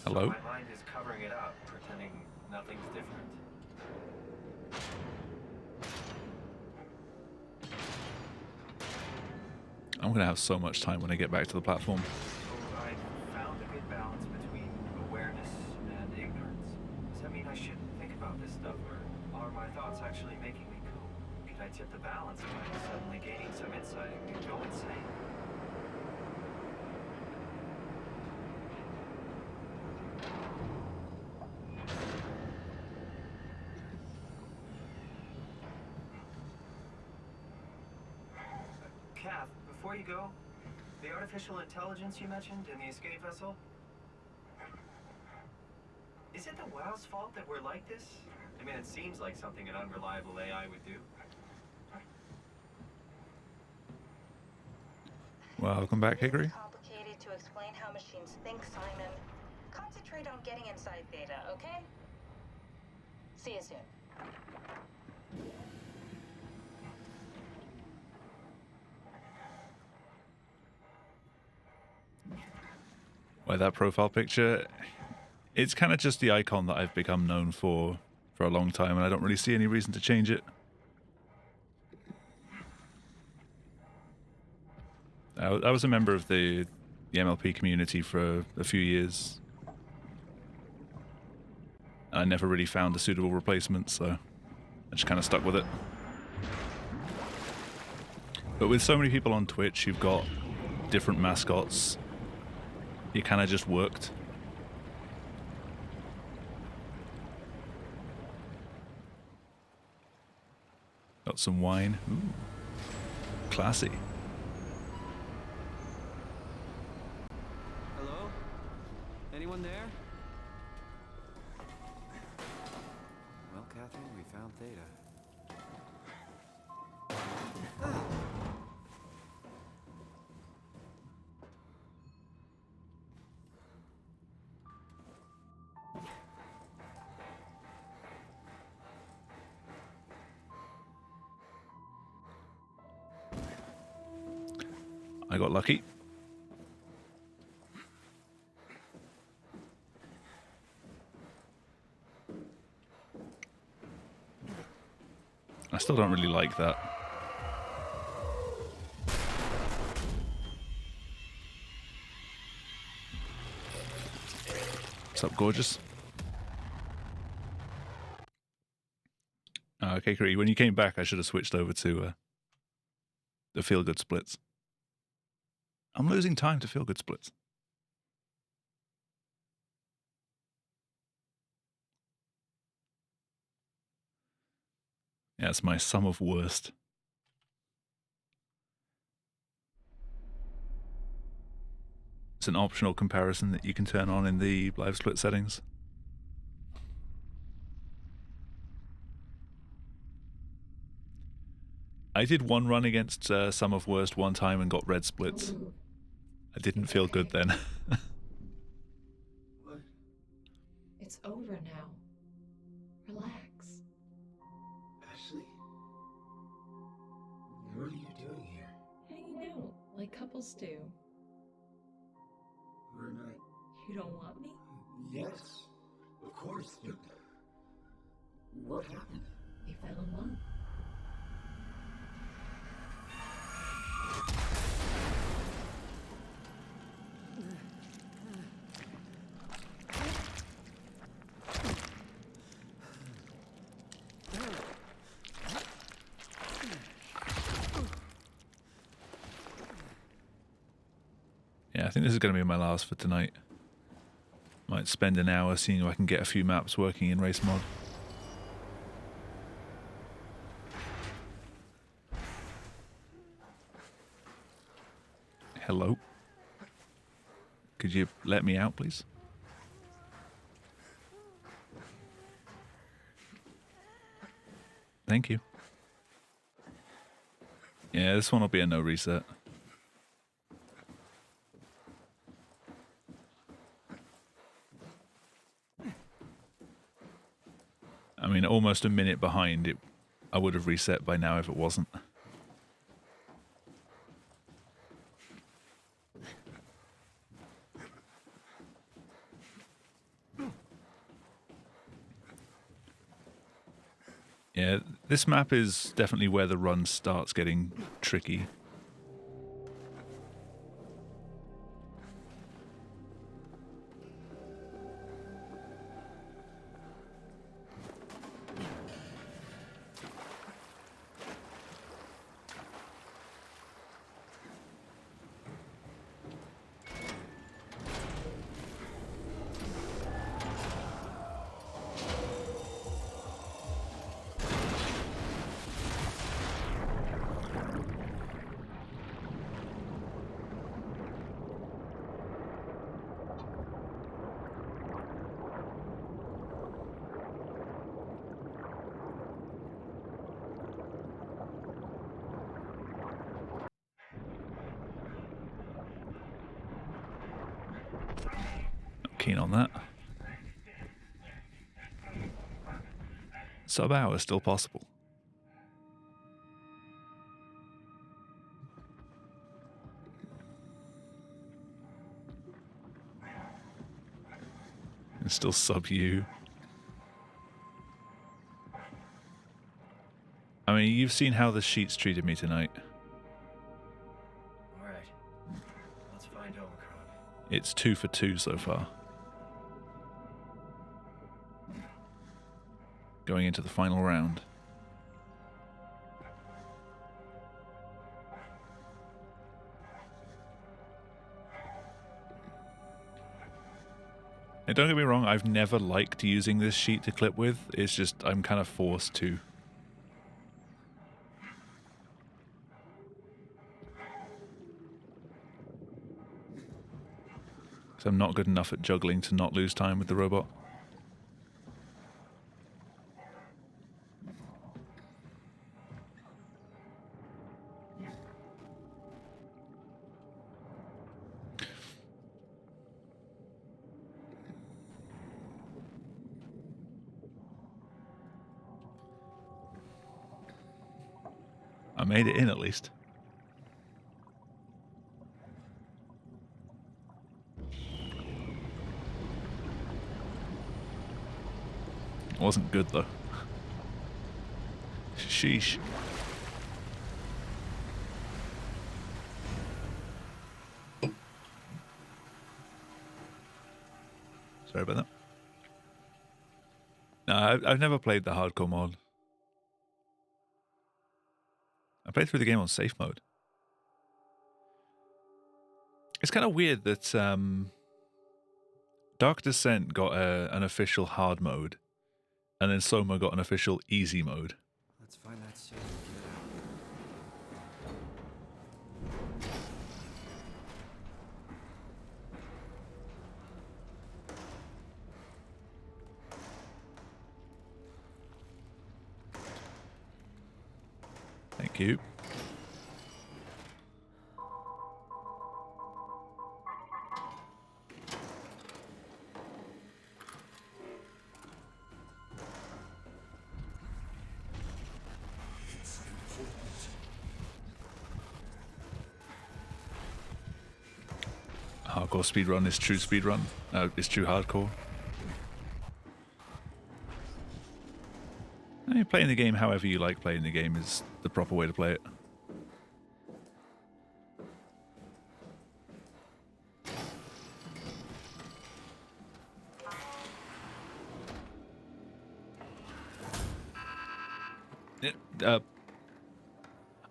Hello? So my mind is covering it up, pretending nothing's different. I'm gonna have so much time when I get back to the platform. So I found a good balance between awareness and ignorance. Does that mean I shouldn't think about this stuff, or are my thoughts actually making me cool? Could I tip the balance by suddenly gaining some insight and go insane? Kath, before you go, the artificial intelligence you mentioned in the escape vessel? Is it the WoW's fault that we're like this? I mean, it seems like something an unreliable AI would do. Welcome back, Hickory. It's complicated to explain how machines think, Simon. Concentrate on getting inside Theta, okay? See you soon. Well, that profile picture, it's kind of just the icon that I've become known for a long time, and I don't really see any reason to change it. I was a member of the MLP community for a few years. I never really found a suitable replacement, so I just kind of stuck with it. But with so many people on Twitch who've got different mascots, it kind of just worked. Got some wine. Ooh. Classy. Hello? Anyone there? Well, Catherine, we found Theta. I got lucky. I still don't really like that. What's up, gorgeous? Okay, Kari, when you came back, I should have switched over to the feel-good splits. I'm losing time to feel-good splits. Yeah, it's my sum of worst. It's an optional comparison that you can turn on in the live split settings. I did one run against Sum of Worst one time and got red splits. I didn't feel good then. What? It's over now. Relax. Ashley? What are you doing here? Hanging out like couples do. We're not... You don't want me? Yes, of course, but... What happened? We fell in love. Yeah, I think this is going to be my last for tonight. Might spend an hour seeing if I can get a few maps working in race mod. Hello? Could you let me out, please? Thank you. Yeah, this one will be a no reset. I mean, almost a minute behind it. I would have reset by now if it wasn't. Yeah, this map is definitely where the run starts getting tricky. Keen on that. Sub-hour still possible. And still sub you. I mean, you've seen how the sheets treated me tonight. Alright. Let's find Omicron. It's 2 for 2 so far. Going into the final round. And don't get me wrong, I've never liked using this sheet to clip with. It's just, I'm kind of forced to. Because I'm not good enough at juggling to not lose time with the robot. I made it in at least. It wasn't good though. Sheesh. Sorry about that. No, I've never played the hardcore mod. I played through the game on safe mode. It's kind of weird that Dark Descent got an official hard mode, and then Soma got an official easy mode. Let's find that safe Thank you. Hardcore speedrun is true speedrun. Is true hardcore. I mean, playing the game however you like playing the game is the proper way to play it.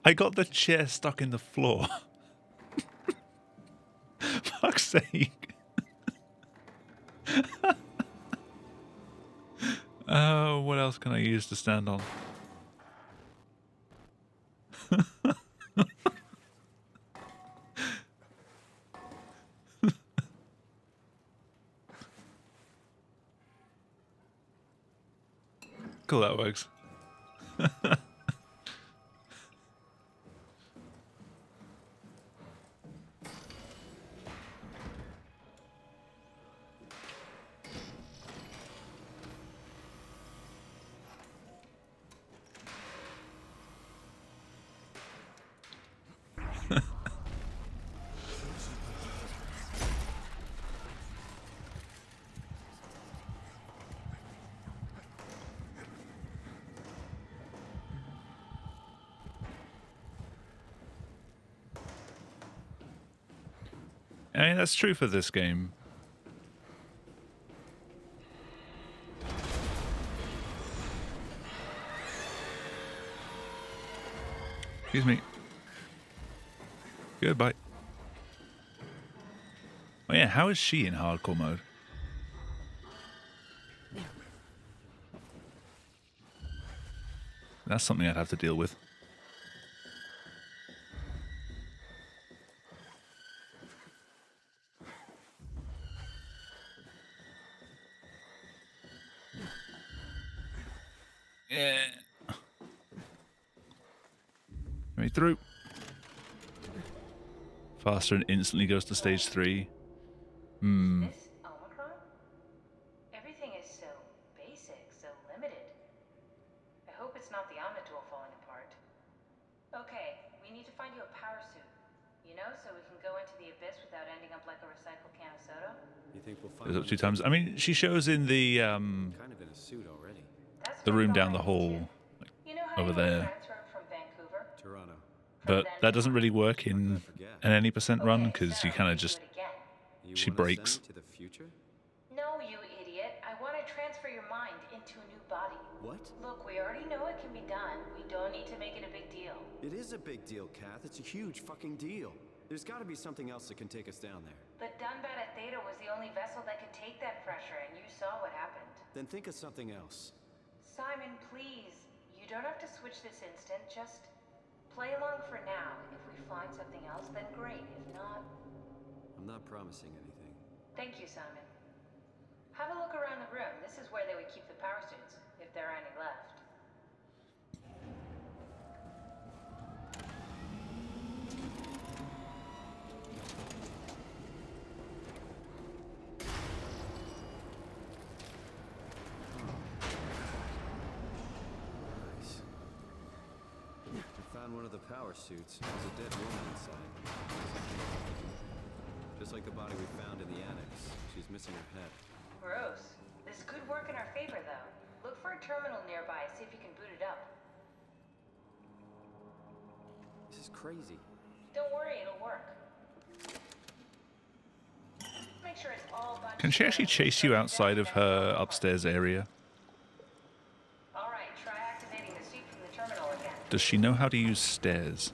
I got the chair stuck in the floor. Fuck's sake. What else can I use to stand on? Cool, that works. I mean, that's true for this game. Excuse me. Goodbye. Oh yeah, how is she in hardcore mode? That's something I'd have to deal with. Yeah. Let me through. Faster and instantly goes to stage 3. Hmm. This Omicron? Everything is so basic, so limited. I hope it's not the Omnitool falling apart. Okay, we need to find you a power suit. You know, so we can go into the abyss without ending up like a recycled can of soda. You think we'll find Goes up one 2 to times. I mean, she shows in the kind of in a suit already. That's the what I room thought down I the did hall, too. like, You know how over you were there. transferred from Vancouver? Toronto. But that doesn't really work in an any percent run Okay, because so you kind we of do just it again. You she wanna breaks. Send me to the future? No, you idiot. I want to transfer your mind into a new body. What? Look, we already know it can be done. We don't need to make it a big deal. It is a big deal, Kath. It's a huge fucking deal. There's got to be something else that can take us down there. But Dunbat at Theta was the only vessel that could take that pressure, and you saw what happened. Then think of something else. Simon, please. You don't have to switch this instant. Just play along for now. If we find something else, then great. If not... I'm not promising anything. Thank you, Simon. Have a look around the room. This is where they would keep the power suits, if there are any left. Nice. We found one of the power suits. There's a dead woman inside. Just like the body we found in the annex. She's missing her head. Gross. This could work in our favor, though. Look for a terminal nearby, see if you can boot it up. This is crazy. Don't worry, it'll work. Make sure it's all bunched Can she actually together. chase you outside of her upstairs area? All right, try activating the suit from the terminal again. Does she know how to use stairs?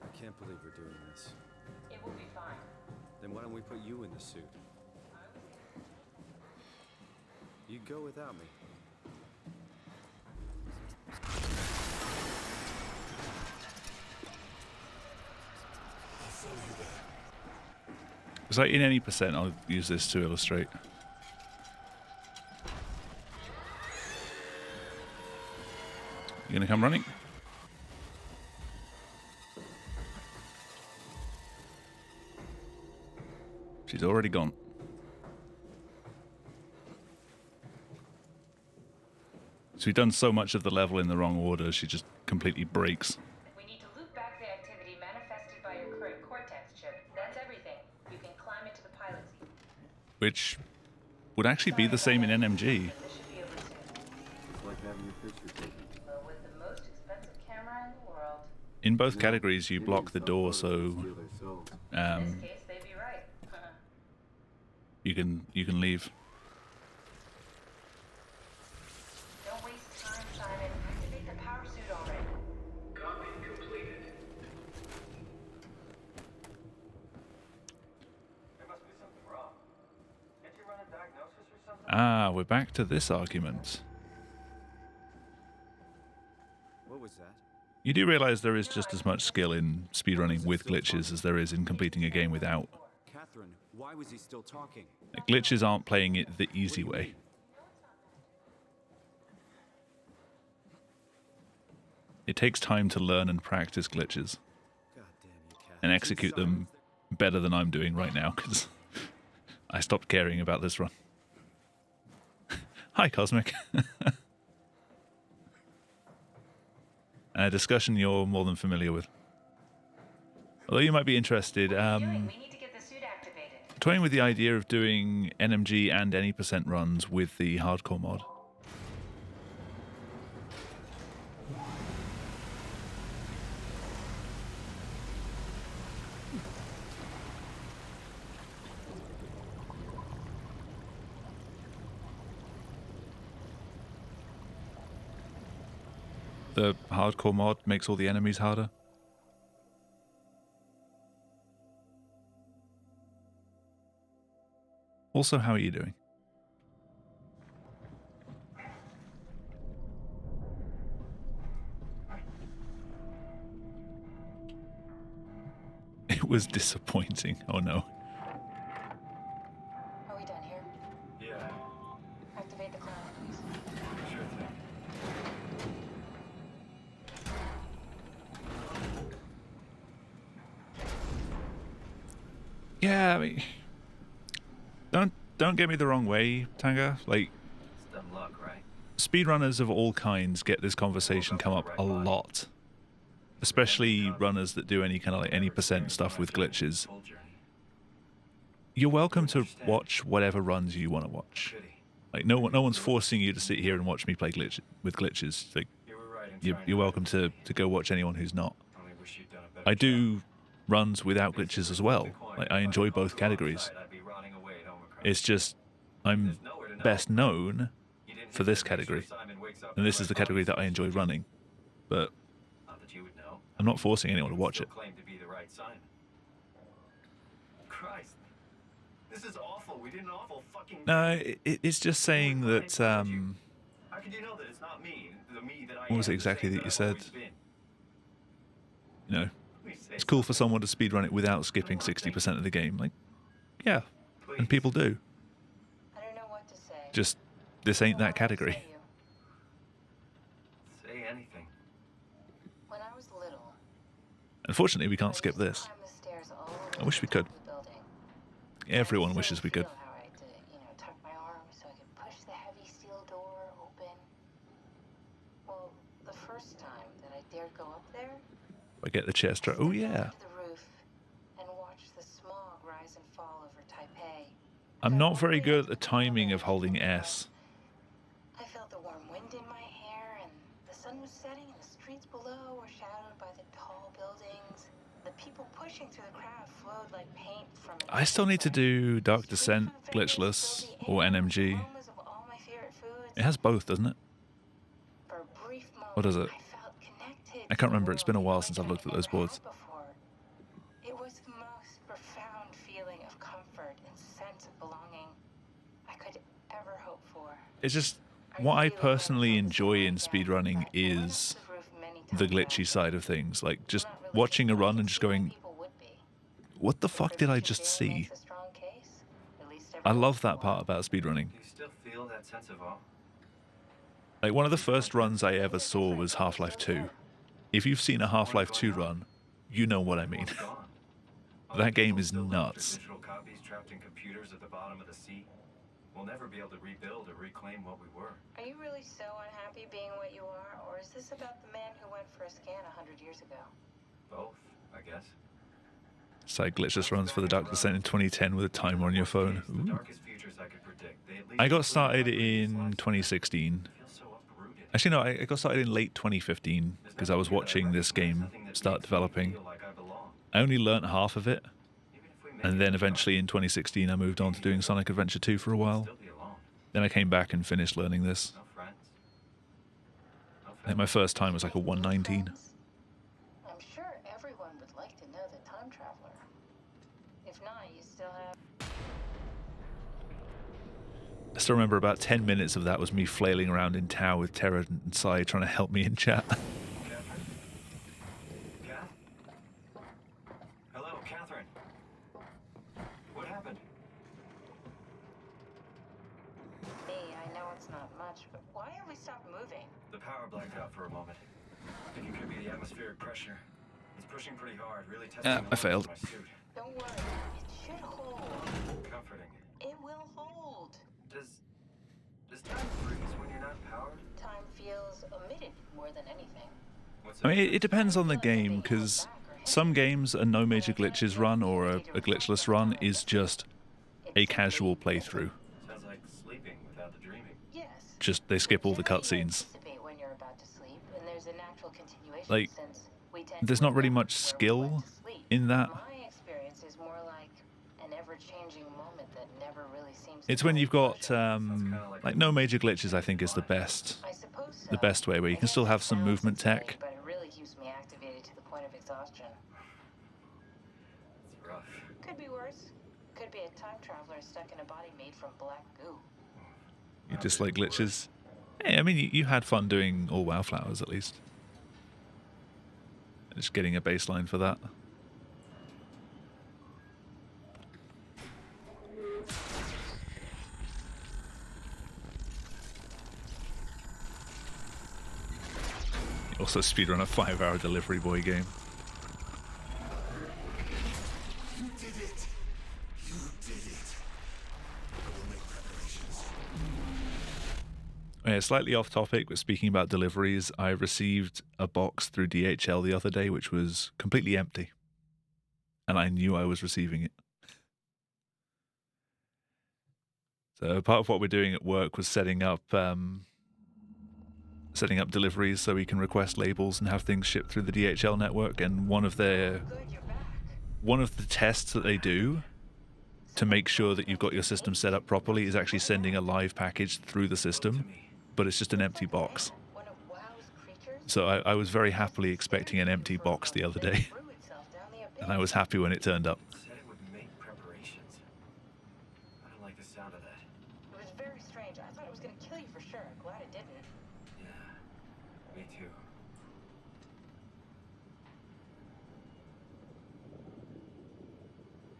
I can't believe we're doing this. It will be fine. Then why don't we put you in the suit? You go without me. It's like in any percent, I'll use this to illustrate. You gonna come running? She's already gone. So we've done so much of the level in the wrong order, she just completely breaks. We need to loop back the activity manifested by your current cortex chip. That's everything. You can climb into the pilot seat. Which would actually be the same in NMG. This should be over soon. It's like having your picture taken. But with the most expensive camera in the world. In both categories, you block the door so In this case, they'd be right. you can leave. Don't waste time, Simon. Activate the power suit already. Copy completed. There must be something wrong. Can't you run a diagnosis or something? Ah, we're back to this argument. What was that? You do realize there is just as much skill in speedrunning with glitches as there is in completing a game without. Catherine, why was he still talking? Like, glitches aren't playing it the easy way. It takes time to learn and practice glitches God damn you, Kath. and execute them better than I'm doing right now because I stopped caring about this run. Hi, Cosmic. A discussion you're more than familiar with. Although you might be interested, We need to get the suit activated. toying with the idea of doing NMG and any percent runs with the hardcore mod. the hardcore mod makes all the enemies harder. Also, how are you doing? It was disappointing. Oh no. Are we done here? Yeah, Activate the cloud, please. sure thing. Yeah, I mean, don't get me the wrong way, Tanga. Like, It's dumb luck, right? speedrunners of all kinds get this conversation come up a lot, especially runners that do any kind of like any percent stuff with glitches. Full journey. You're welcome to watch whatever runs you want to watch. Pity. Like no one's forcing you to sit here and watch me play with glitches. Like You were right in trying you're to welcome to go watch anyone who's not. Only wish you'd done a better I job. do runs without glitches as well. Like I enjoy both categories. I'd be rotting away at Omicron. It's just I'm best known You didn't for have this to make sure category, Simon wakes up and this right is the by category that I enjoy running. But Not that you would know. I'm not forcing anyone to watch Still it. claim to be the right Simon. Christ. This is awful. We did an awful fucking No, it's just saying that. How could you know that it's not me? The me that I What was am, it the exactly same that you I've said? always been. You know, Please say it's cool for someone to speedrun it without skipping 60% of the game. Like, yeah, and people do. I don't know what to say. Just this ain't I that category. Say anything. When I was little, Unfortunately, we I can't skip used to this. climb the stairs all the I way wish we to the could. top of the building. Everyone I wishes still we could. feel how I had to, tuck my arm so I could push the heavy steel door open. Well, the first time that I dared go up there, I get the chest right. Oh yeah. to the roof and watch the smog rise and fall over Taipei. I'm not very good at the timing of holding S. I felt the warm wind in my hair, and the sun was setting, and the streets below were shadowed by the tall buildings. The people pushing through the crowd flowed like paint from an I still need to do Dark Street Descent, food vendors glitchless, filled the or air with NMG. aromas of all my favorite foods. It has both, doesn't it? For a brief moment, What is it? I felt connected I to can't the remember. It's been a world while in since ways I've looked at I'd those never boards. had before. It was the most profound feeling of comfort and sense of belonging I could ever hope for. It's just what I personally enjoy in speedrunning is the glitchy side of things. Like just watching a run and just going, what the fuck did I just see? I love that part about speedrunning. Do you still feel that sense of awe? Like one of the first runs I ever saw was Half-Life 2. If you've seen a Half-Life 2 run, you know what I mean. It's gone. That game is Still left their nuts. Digital copies trapped in computers at the bottom of the sea. We'll never be able to rebuild or reclaim what we were. Are you really so unhappy being what you are, or is this about the man who went for a scan 100 years ago? Both, I guess. Side glitchless runs for the Dark Descent in 2010 with a timer on your phone. The Ooh. darkest futures I could predict. They at least I got include started my previous in lives. 2016. I feel so uprooted. Actually, no, I got started in late 2015 There's because I was nothing here that watching this recognize, game nothing that start makes me developing. feel like I belong. I only learnt half of it, Even if we make and it then to the eventually in 2016 I moved on to doing Sonic Adventure 2 for a top, while. still be alone. Then I came back and finished learning this. No friends. No I think my first time was like a 119. I'm sure everyone would like to know the time traveler. If not, you still have. I still remember about 10 minutes of that was me flailing around in Tau with Terra and Sai trying to help me in chat. Catherine? Kath? Hello, Catherine. What happened? Me, I know it's not much, but why have we stopped moving? The power blacked out for a moment. I think it could be the atmospheric pressure. It's pushing pretty hard, really testing the I limits failed. of my suit. Don't worry, it should hold. Comforting. It will hold. Does time freeze when you're not powered? Time feels omitted more than anything. What's I mean, it depends on the game because some games a no major glitches run or a glitchless run is just a casual playthrough. Sounds like sleeping without the dreaming. Yes. Just they skip all the Generally, you cutscenes. anticipate when you're about to sleep, and there's a natural continuation Like, since we tend there's to not really adapt much where we skill went to sleep. in that. My experience is more like an ever-changing moment that never really seems to It's when find you've got closure. like no major glitches. I think is the best I suppose so. the best way, where you I can guess still have it some sounds movement exciting, tech. but it really keeps me activated to the point of exhaustion. It's rough. Could be worse. Could be a time traveler stuck in a body made from black goo. You dislike glitches. Hey, I mean, you had fun doing all Wildflowers, at least. Just getting a baseline for that. Also speedrun a 5-hour Delivery Boy game. You did it! You did it! I will make preparations. Yeah, slightly off topic, but speaking about deliveries, I received a box through DHL the other day, which was completely empty. And I knew I was receiving it. So part of what we're doing at work was setting up deliveries so we can request labels and have things shipped through the DHL network. And one of the tests that they do to make sure that you've got your system set up properly is actually sending a live package through the system, but it's just an empty box. So I was very happily expecting an empty box the other day, and I was happy when it turned up. Said it would make preparations. I don't like the sound of that. It was very strange. I thought it was gonna kill you for sure. Glad it didn't. Yeah, me too.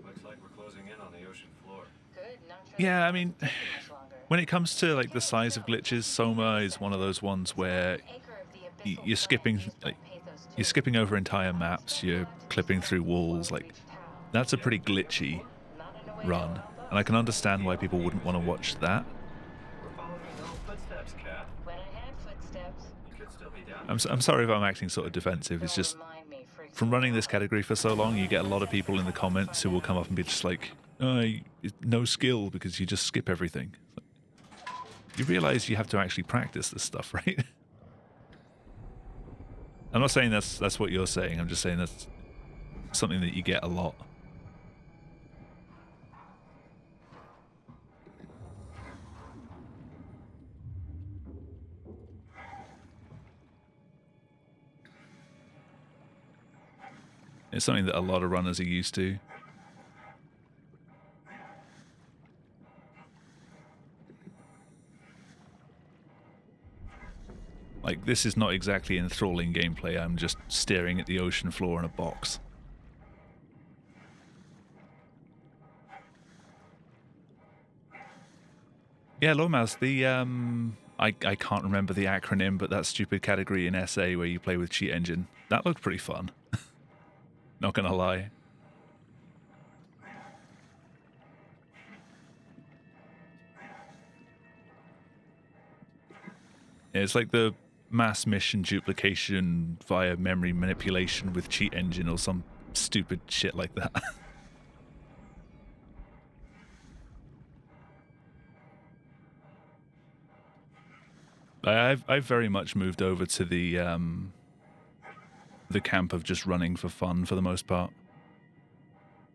Looks like we're closing in on the ocean floor. Good, not sure Yeah, I that mean, it's taking much longer. when it comes to like the size of glitches, Soma is one of those ones where you're skipping over entire maps, you're clipping through walls. Like, that's a pretty glitchy run, and I can understand why people wouldn't want to watch that. We're following no footsteps, Cat. When I had footsteps, You could still be down. I'm sorry if I'm acting sort of defensive. It's just from running this category for so long, you get a lot of people in the comments who will come up and be just like, oh, no skill because you just skip everything. You realize you have to actually practice this stuff, right? I'm not saying that's what you're saying. I'm just saying that's something that you get a lot. It's something that a lot of runners are used to. Like, this is not exactly enthralling gameplay. I'm just staring at the ocean floor in a box. Yeah, Lawmouse, the I can't remember the acronym, but that stupid category in SA where you play with Cheat Engine, that looked pretty fun. Not gonna lie. Yeah, it's like the mass mission duplication via memory manipulation with Cheat Engine or some stupid shit like that. I've very much moved over to the camp of just running for fun for the most part.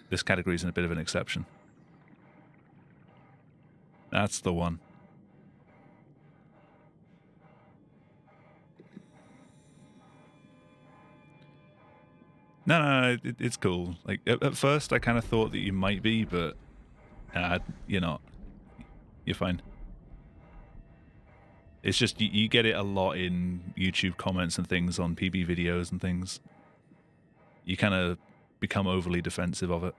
This category is a bit of an exception. That's the one. No, it's cool. Like, at first I kind of thought that you might be, but you're not. You're fine. It's just you get it a lot in YouTube comments and things on PB videos and things. You kind of become overly defensive of it.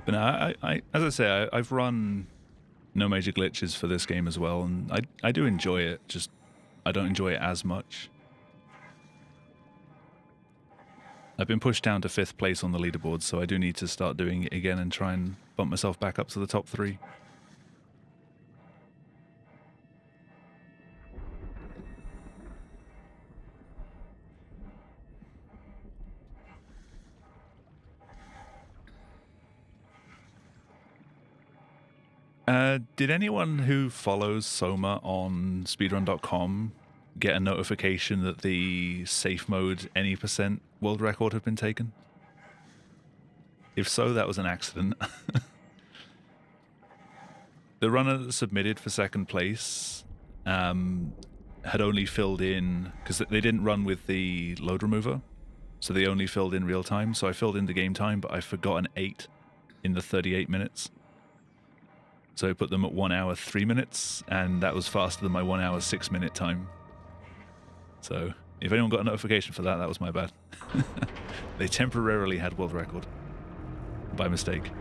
But no, I as I say, I've run no major glitches for this game as well, and I do enjoy it. Just I don't enjoy it as much. I've been pushed down to 5th place on the leaderboard, so I do need to start doing it again and try and bump myself back up to the top 3. Did anyone who follows Soma on speedrun.com get a notification that the safe mode any % world record had been taken? If so, that was an accident. The runner that submitted for second place had only filled in, because they didn't run with the load remover, so they only filled in real time. So I filled in the game time, but I forgot an 8 in the 38 minutes. So I put them at 1 hour 3 minutes, and that was faster than my 1 hour 6 minute time. So if anyone got a notification for that, that was my bad. They temporarily had world record by mistake.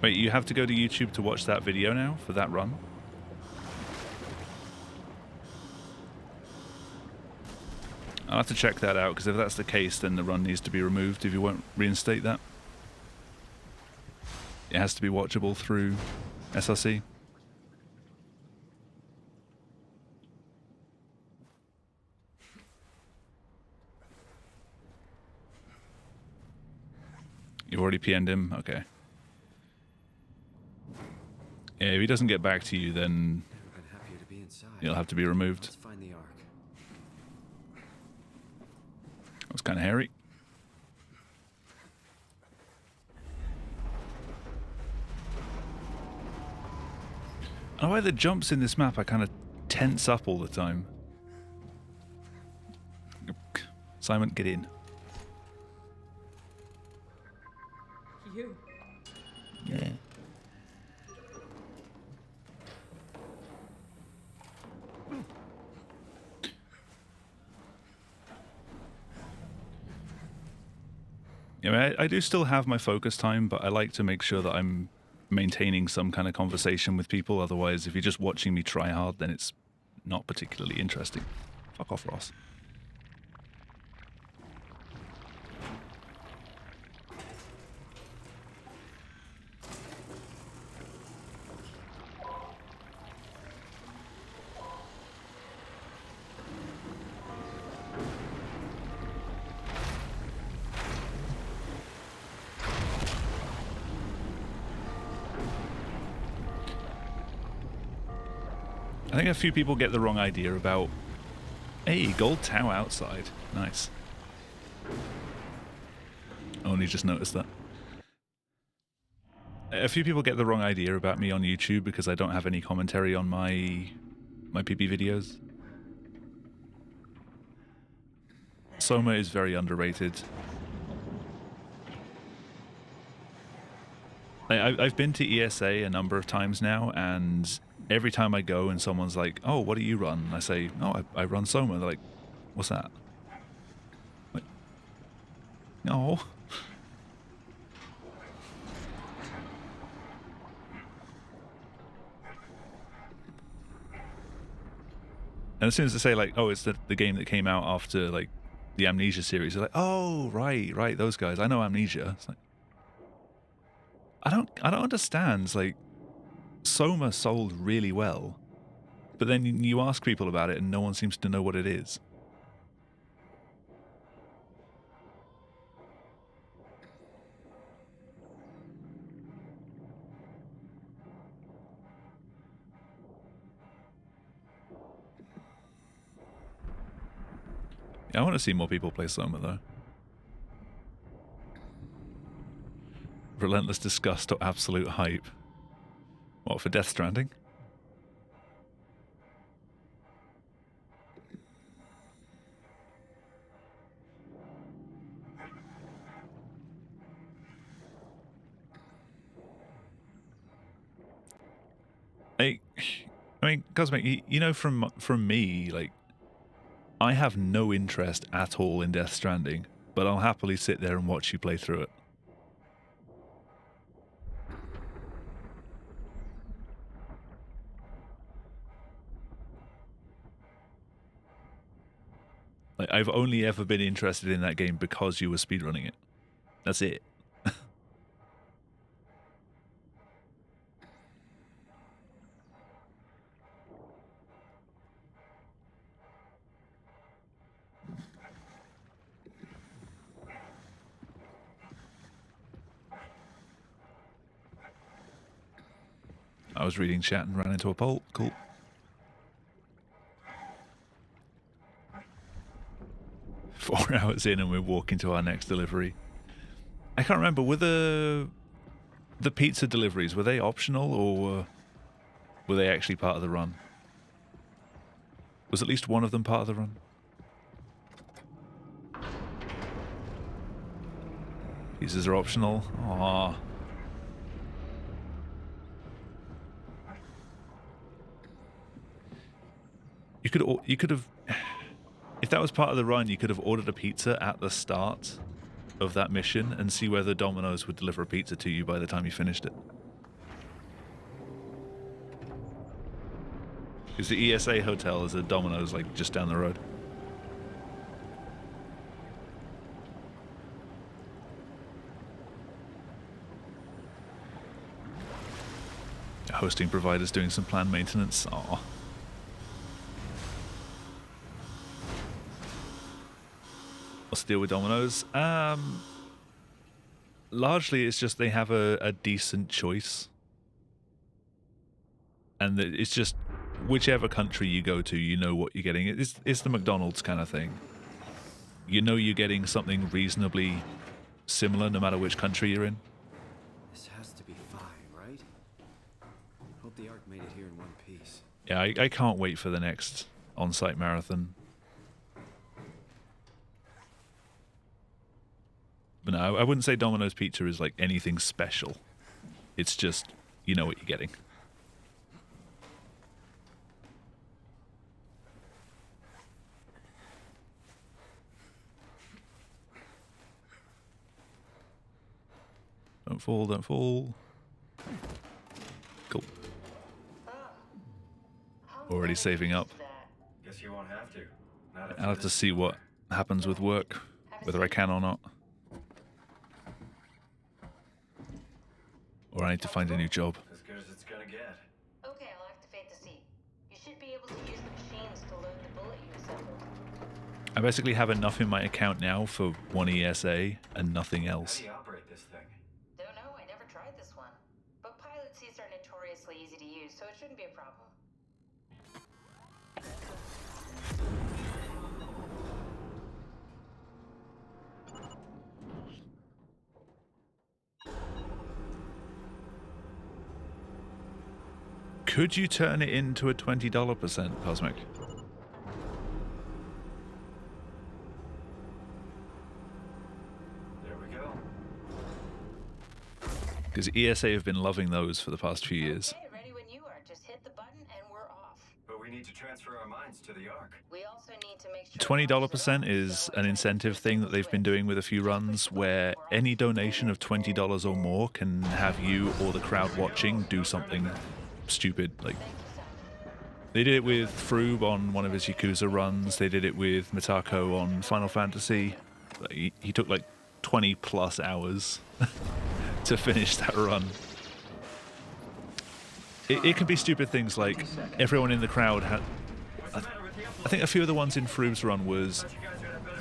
Wait, you have to go to YouTube to watch that video now for that run? I'll have to check that out, because if that's the case, then the run needs to be removed if you won't reinstate that. It has to be watchable through SRC. You've already PN'd him? Okay. Yeah, if he doesn't get back to you, then he'll have to be removed. Let's find the Ark. That was kind of hairy. I don't know why the jumps in this map I kind of tense up all the time. Simon, get in. You. Yeah. I do still have my focus time, but I like to make sure that I'm maintaining some kind of conversation with people. Otherwise, if you're just watching me try hard, then it's not particularly interesting. Fuck off, Ross. I think a few people get the wrong idea about... Hey, gold tower outside. Nice. Only just noticed that. A few people get the wrong idea about me on YouTube because I don't have any commentary on my PP videos. Soma is very underrated. I've been to ESA a number of times now, and every time I go and someone's like, "Oh, what do you run?" I say, "Oh, I run Soma." They're like, "What's that?" Like, no. And as soon as they say like, "Oh, it's the game that came out after like the Amnesia series," they're like, "Oh, right, those guys. I know Amnesia." It's like, I don't understand. It's like, Soma sold really well, but then you ask people about it and no one seems to know what it is. Yeah, I want to see more people play Soma though. Relentless disgust or absolute hype. What, for Death Stranding? I mean, Cosmic, you know, from me, like, I have no interest at all in Death Stranding, but I'll happily sit there and watch you play through it. Like, I've only ever been interested in that game because you were speedrunning it. That's it. I was reading chat and ran into a pole. Cool. Four hours in and we're walking to our next delivery. I can't remember, were the pizza deliveries, were they optional or were they actually part of the run? Was at least one of them part of the run? Pizzas are optional. Aww. You could have, if that was part of the run, you could have ordered a pizza at the start of that mission and see whether Domino's would deliver a pizza to you by the time you finished it. Because the ESA hotel is a Domino's like just down the road. Hosting providers doing some planned maintenance. Aww. What's the deal with Domino's? Largely it's just they have a decent choice. And it's just whichever country you go to, you know what you're getting. It's the McDonald's kind of thing. You know you're getting something reasonably similar no matter which country you're in. This has to be fine, right? Hope the Ark made it here in one piece. Yeah, I can't wait for the next on-site marathon. But no, I wouldn't say Domino's Pizza is like anything special. It's just, you know what you're getting. Don't fall, don't fall. Cool. Already saving up. Guess you won't have to. Not I'll have to see what happens with work, whether I can or not. Or I need to find a new job. As good as it's gonna get. Okay, I'll activate the seat. You should be able to use the machines to load the bullet you assembled. I basically have enough in my account now for one ESA and nothing How else. do you operate this thing? Don't know, I never tried this one. But pilot seats are notoriously easy to use, so it shouldn't be a problem. Could you turn it into a $20%, Cosmic? There we go. Because ESA have been loving those for the past few years. Okay, ready when you are. Just hit the button and we're off. But we need to transfer our minds to the Ark. We also need to make sure... $20% is an incentive thing that they've been doing with a few runs where any donation of $20 or more can have you or the crowd watching do something stupid. Like, they did it with Froob on one of his Yakuza runs. They did it with Mitako on Final Fantasy. He took like 20 plus hours to finish that run. It can be stupid things like everyone in the crowd had... I think a few of the ones in Froob's run was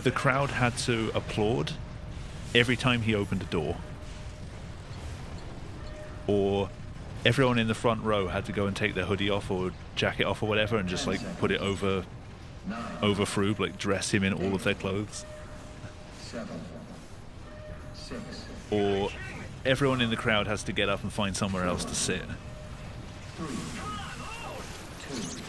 the crowd had to applaud every time he opened a door. Or everyone in the front row had to go and take their hoodie off or jacket off or whatever and just like put it over Froob, like dress him in all of their clothes. 7, 6, Or everyone in the crowd has to get up and find somewhere else to sit. 3, 2,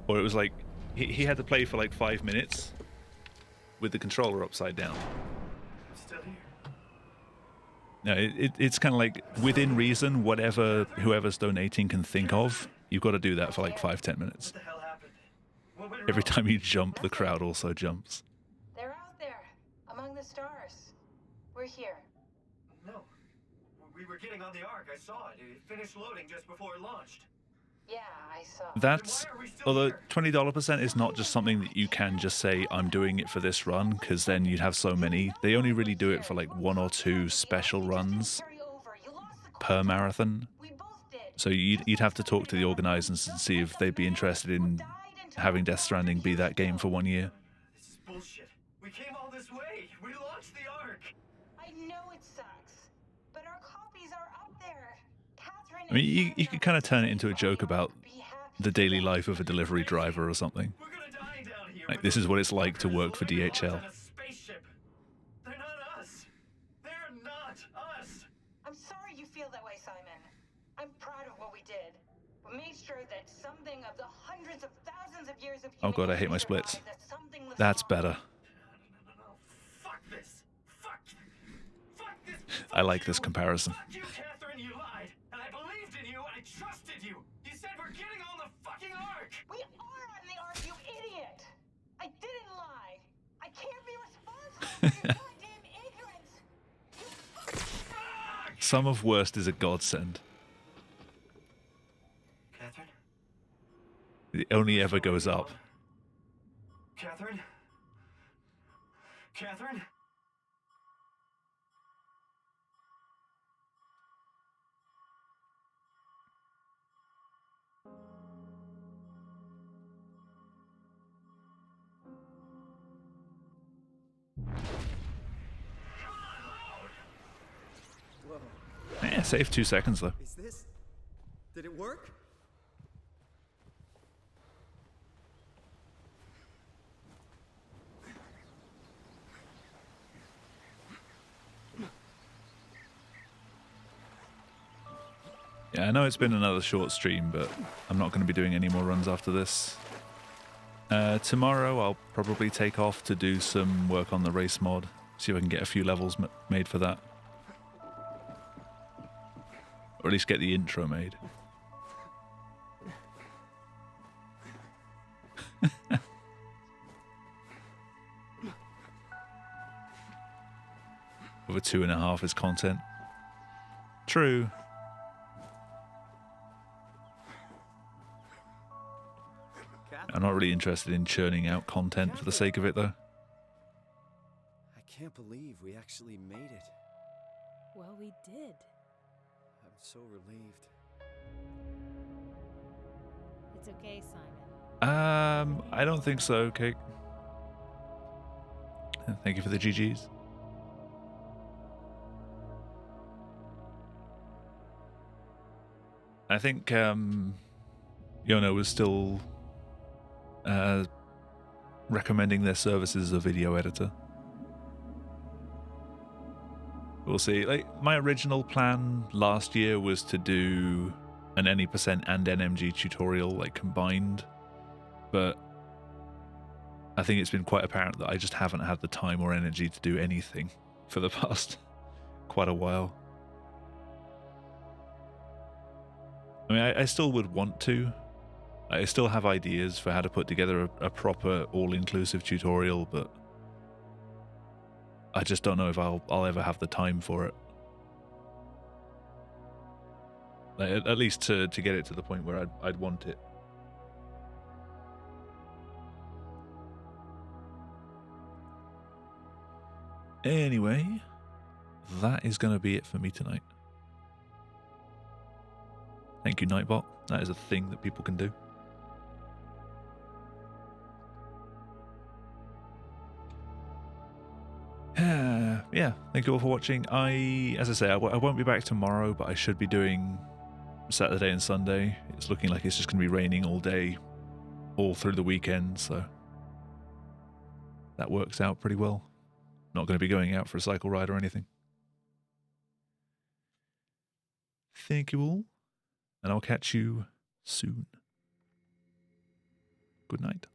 Or it was like he had to play for like 5 minutes with the controller upside down. I'm still here. No, it's kind of like within reason, whoever's donating can think of. You've got to do that for like 5-10 minutes. What the hell happened? What went Every wrong? time you jump, the crowd also jumps. They're out there, among the stars. We're here. No. We were getting on the Ark. I saw it. It finished loading just before it launched. Yeah, I saw. That's, although $20% is not just something that you can just say, I'm doing it for this run, because then you'd have so many. They only really do it for like 1 or 2 special runs per marathon. So you'd have to talk to the organizers and see if they'd be interested in having Death Stranding be that game for 1 year. This is bullshit. We came all this way. We launched the Ark. I know it sucks, but our copies are up there. Catherine. I mean, you could kind of turn it into a joke about the daily life of a delivery driver or something. We're gonna die down here. Like, this is what it's like to work for DHL. They're not us. They're not us. I'm sorry you feel that way, Simon. I'm proud of what we did. We made sure that something of the hundreds of thousands of years of Oh god, I hate my human history splits. survived, that something lives That's on. better. No. Fuck this. Fuck this. I like this comparison. Fuck you, Catherine. You lied, and I believed in you. I trusted you. You said we're getting on the fucking Ark. We are on the Ark, you idiot! I didn't lie. I can't be responsible for your goddamn ignorance. Some of worst is a godsend. Catherine? It only ever goes up. Catherine? Catherine? Whoa. Yeah, save 2 seconds though. Is this... Did it work? Yeah, I know it's been another short stream, but I'm not going to be doing any more runs after this. Tomorrow I'll probably take off to do some work on the race mod, see if I can get a few levels made for that. Or at least get the intro made. Over 2.5 is content. True. I'm not really interested in churning out content for the sake of it, though. I can't believe we actually made it. Well, we did. I'm so relieved. It's okay, Simon. I don't think so, Kate. Thank you for the GGs. I think Yono was still recommending their services as a video editor. We'll see. Like, my original plan last year was to do an Any% and NMG tutorial, like, combined, but I think it's been quite apparent that I just haven't had the time or energy to do anything for the past quite a while. I mean, I still would want to. I still have ideas for how to put together a proper all-inclusive tutorial, but I just don't know if I'll ever have the time for it. Like, at least to get it to the point where I'd want it. Anyway, that is going to be it for me tonight. Thank you, Nightbot. That is a thing that people can do. Yeah, thank you all for watching. As I say, I won't be back tomorrow, but I should be doing Saturday and Sunday. It's looking like it's just going to be raining all day, all through the weekend, so that works out pretty well. Not going to be going out for a cycle ride or anything. Thank you all, and I'll catch you soon. Good night.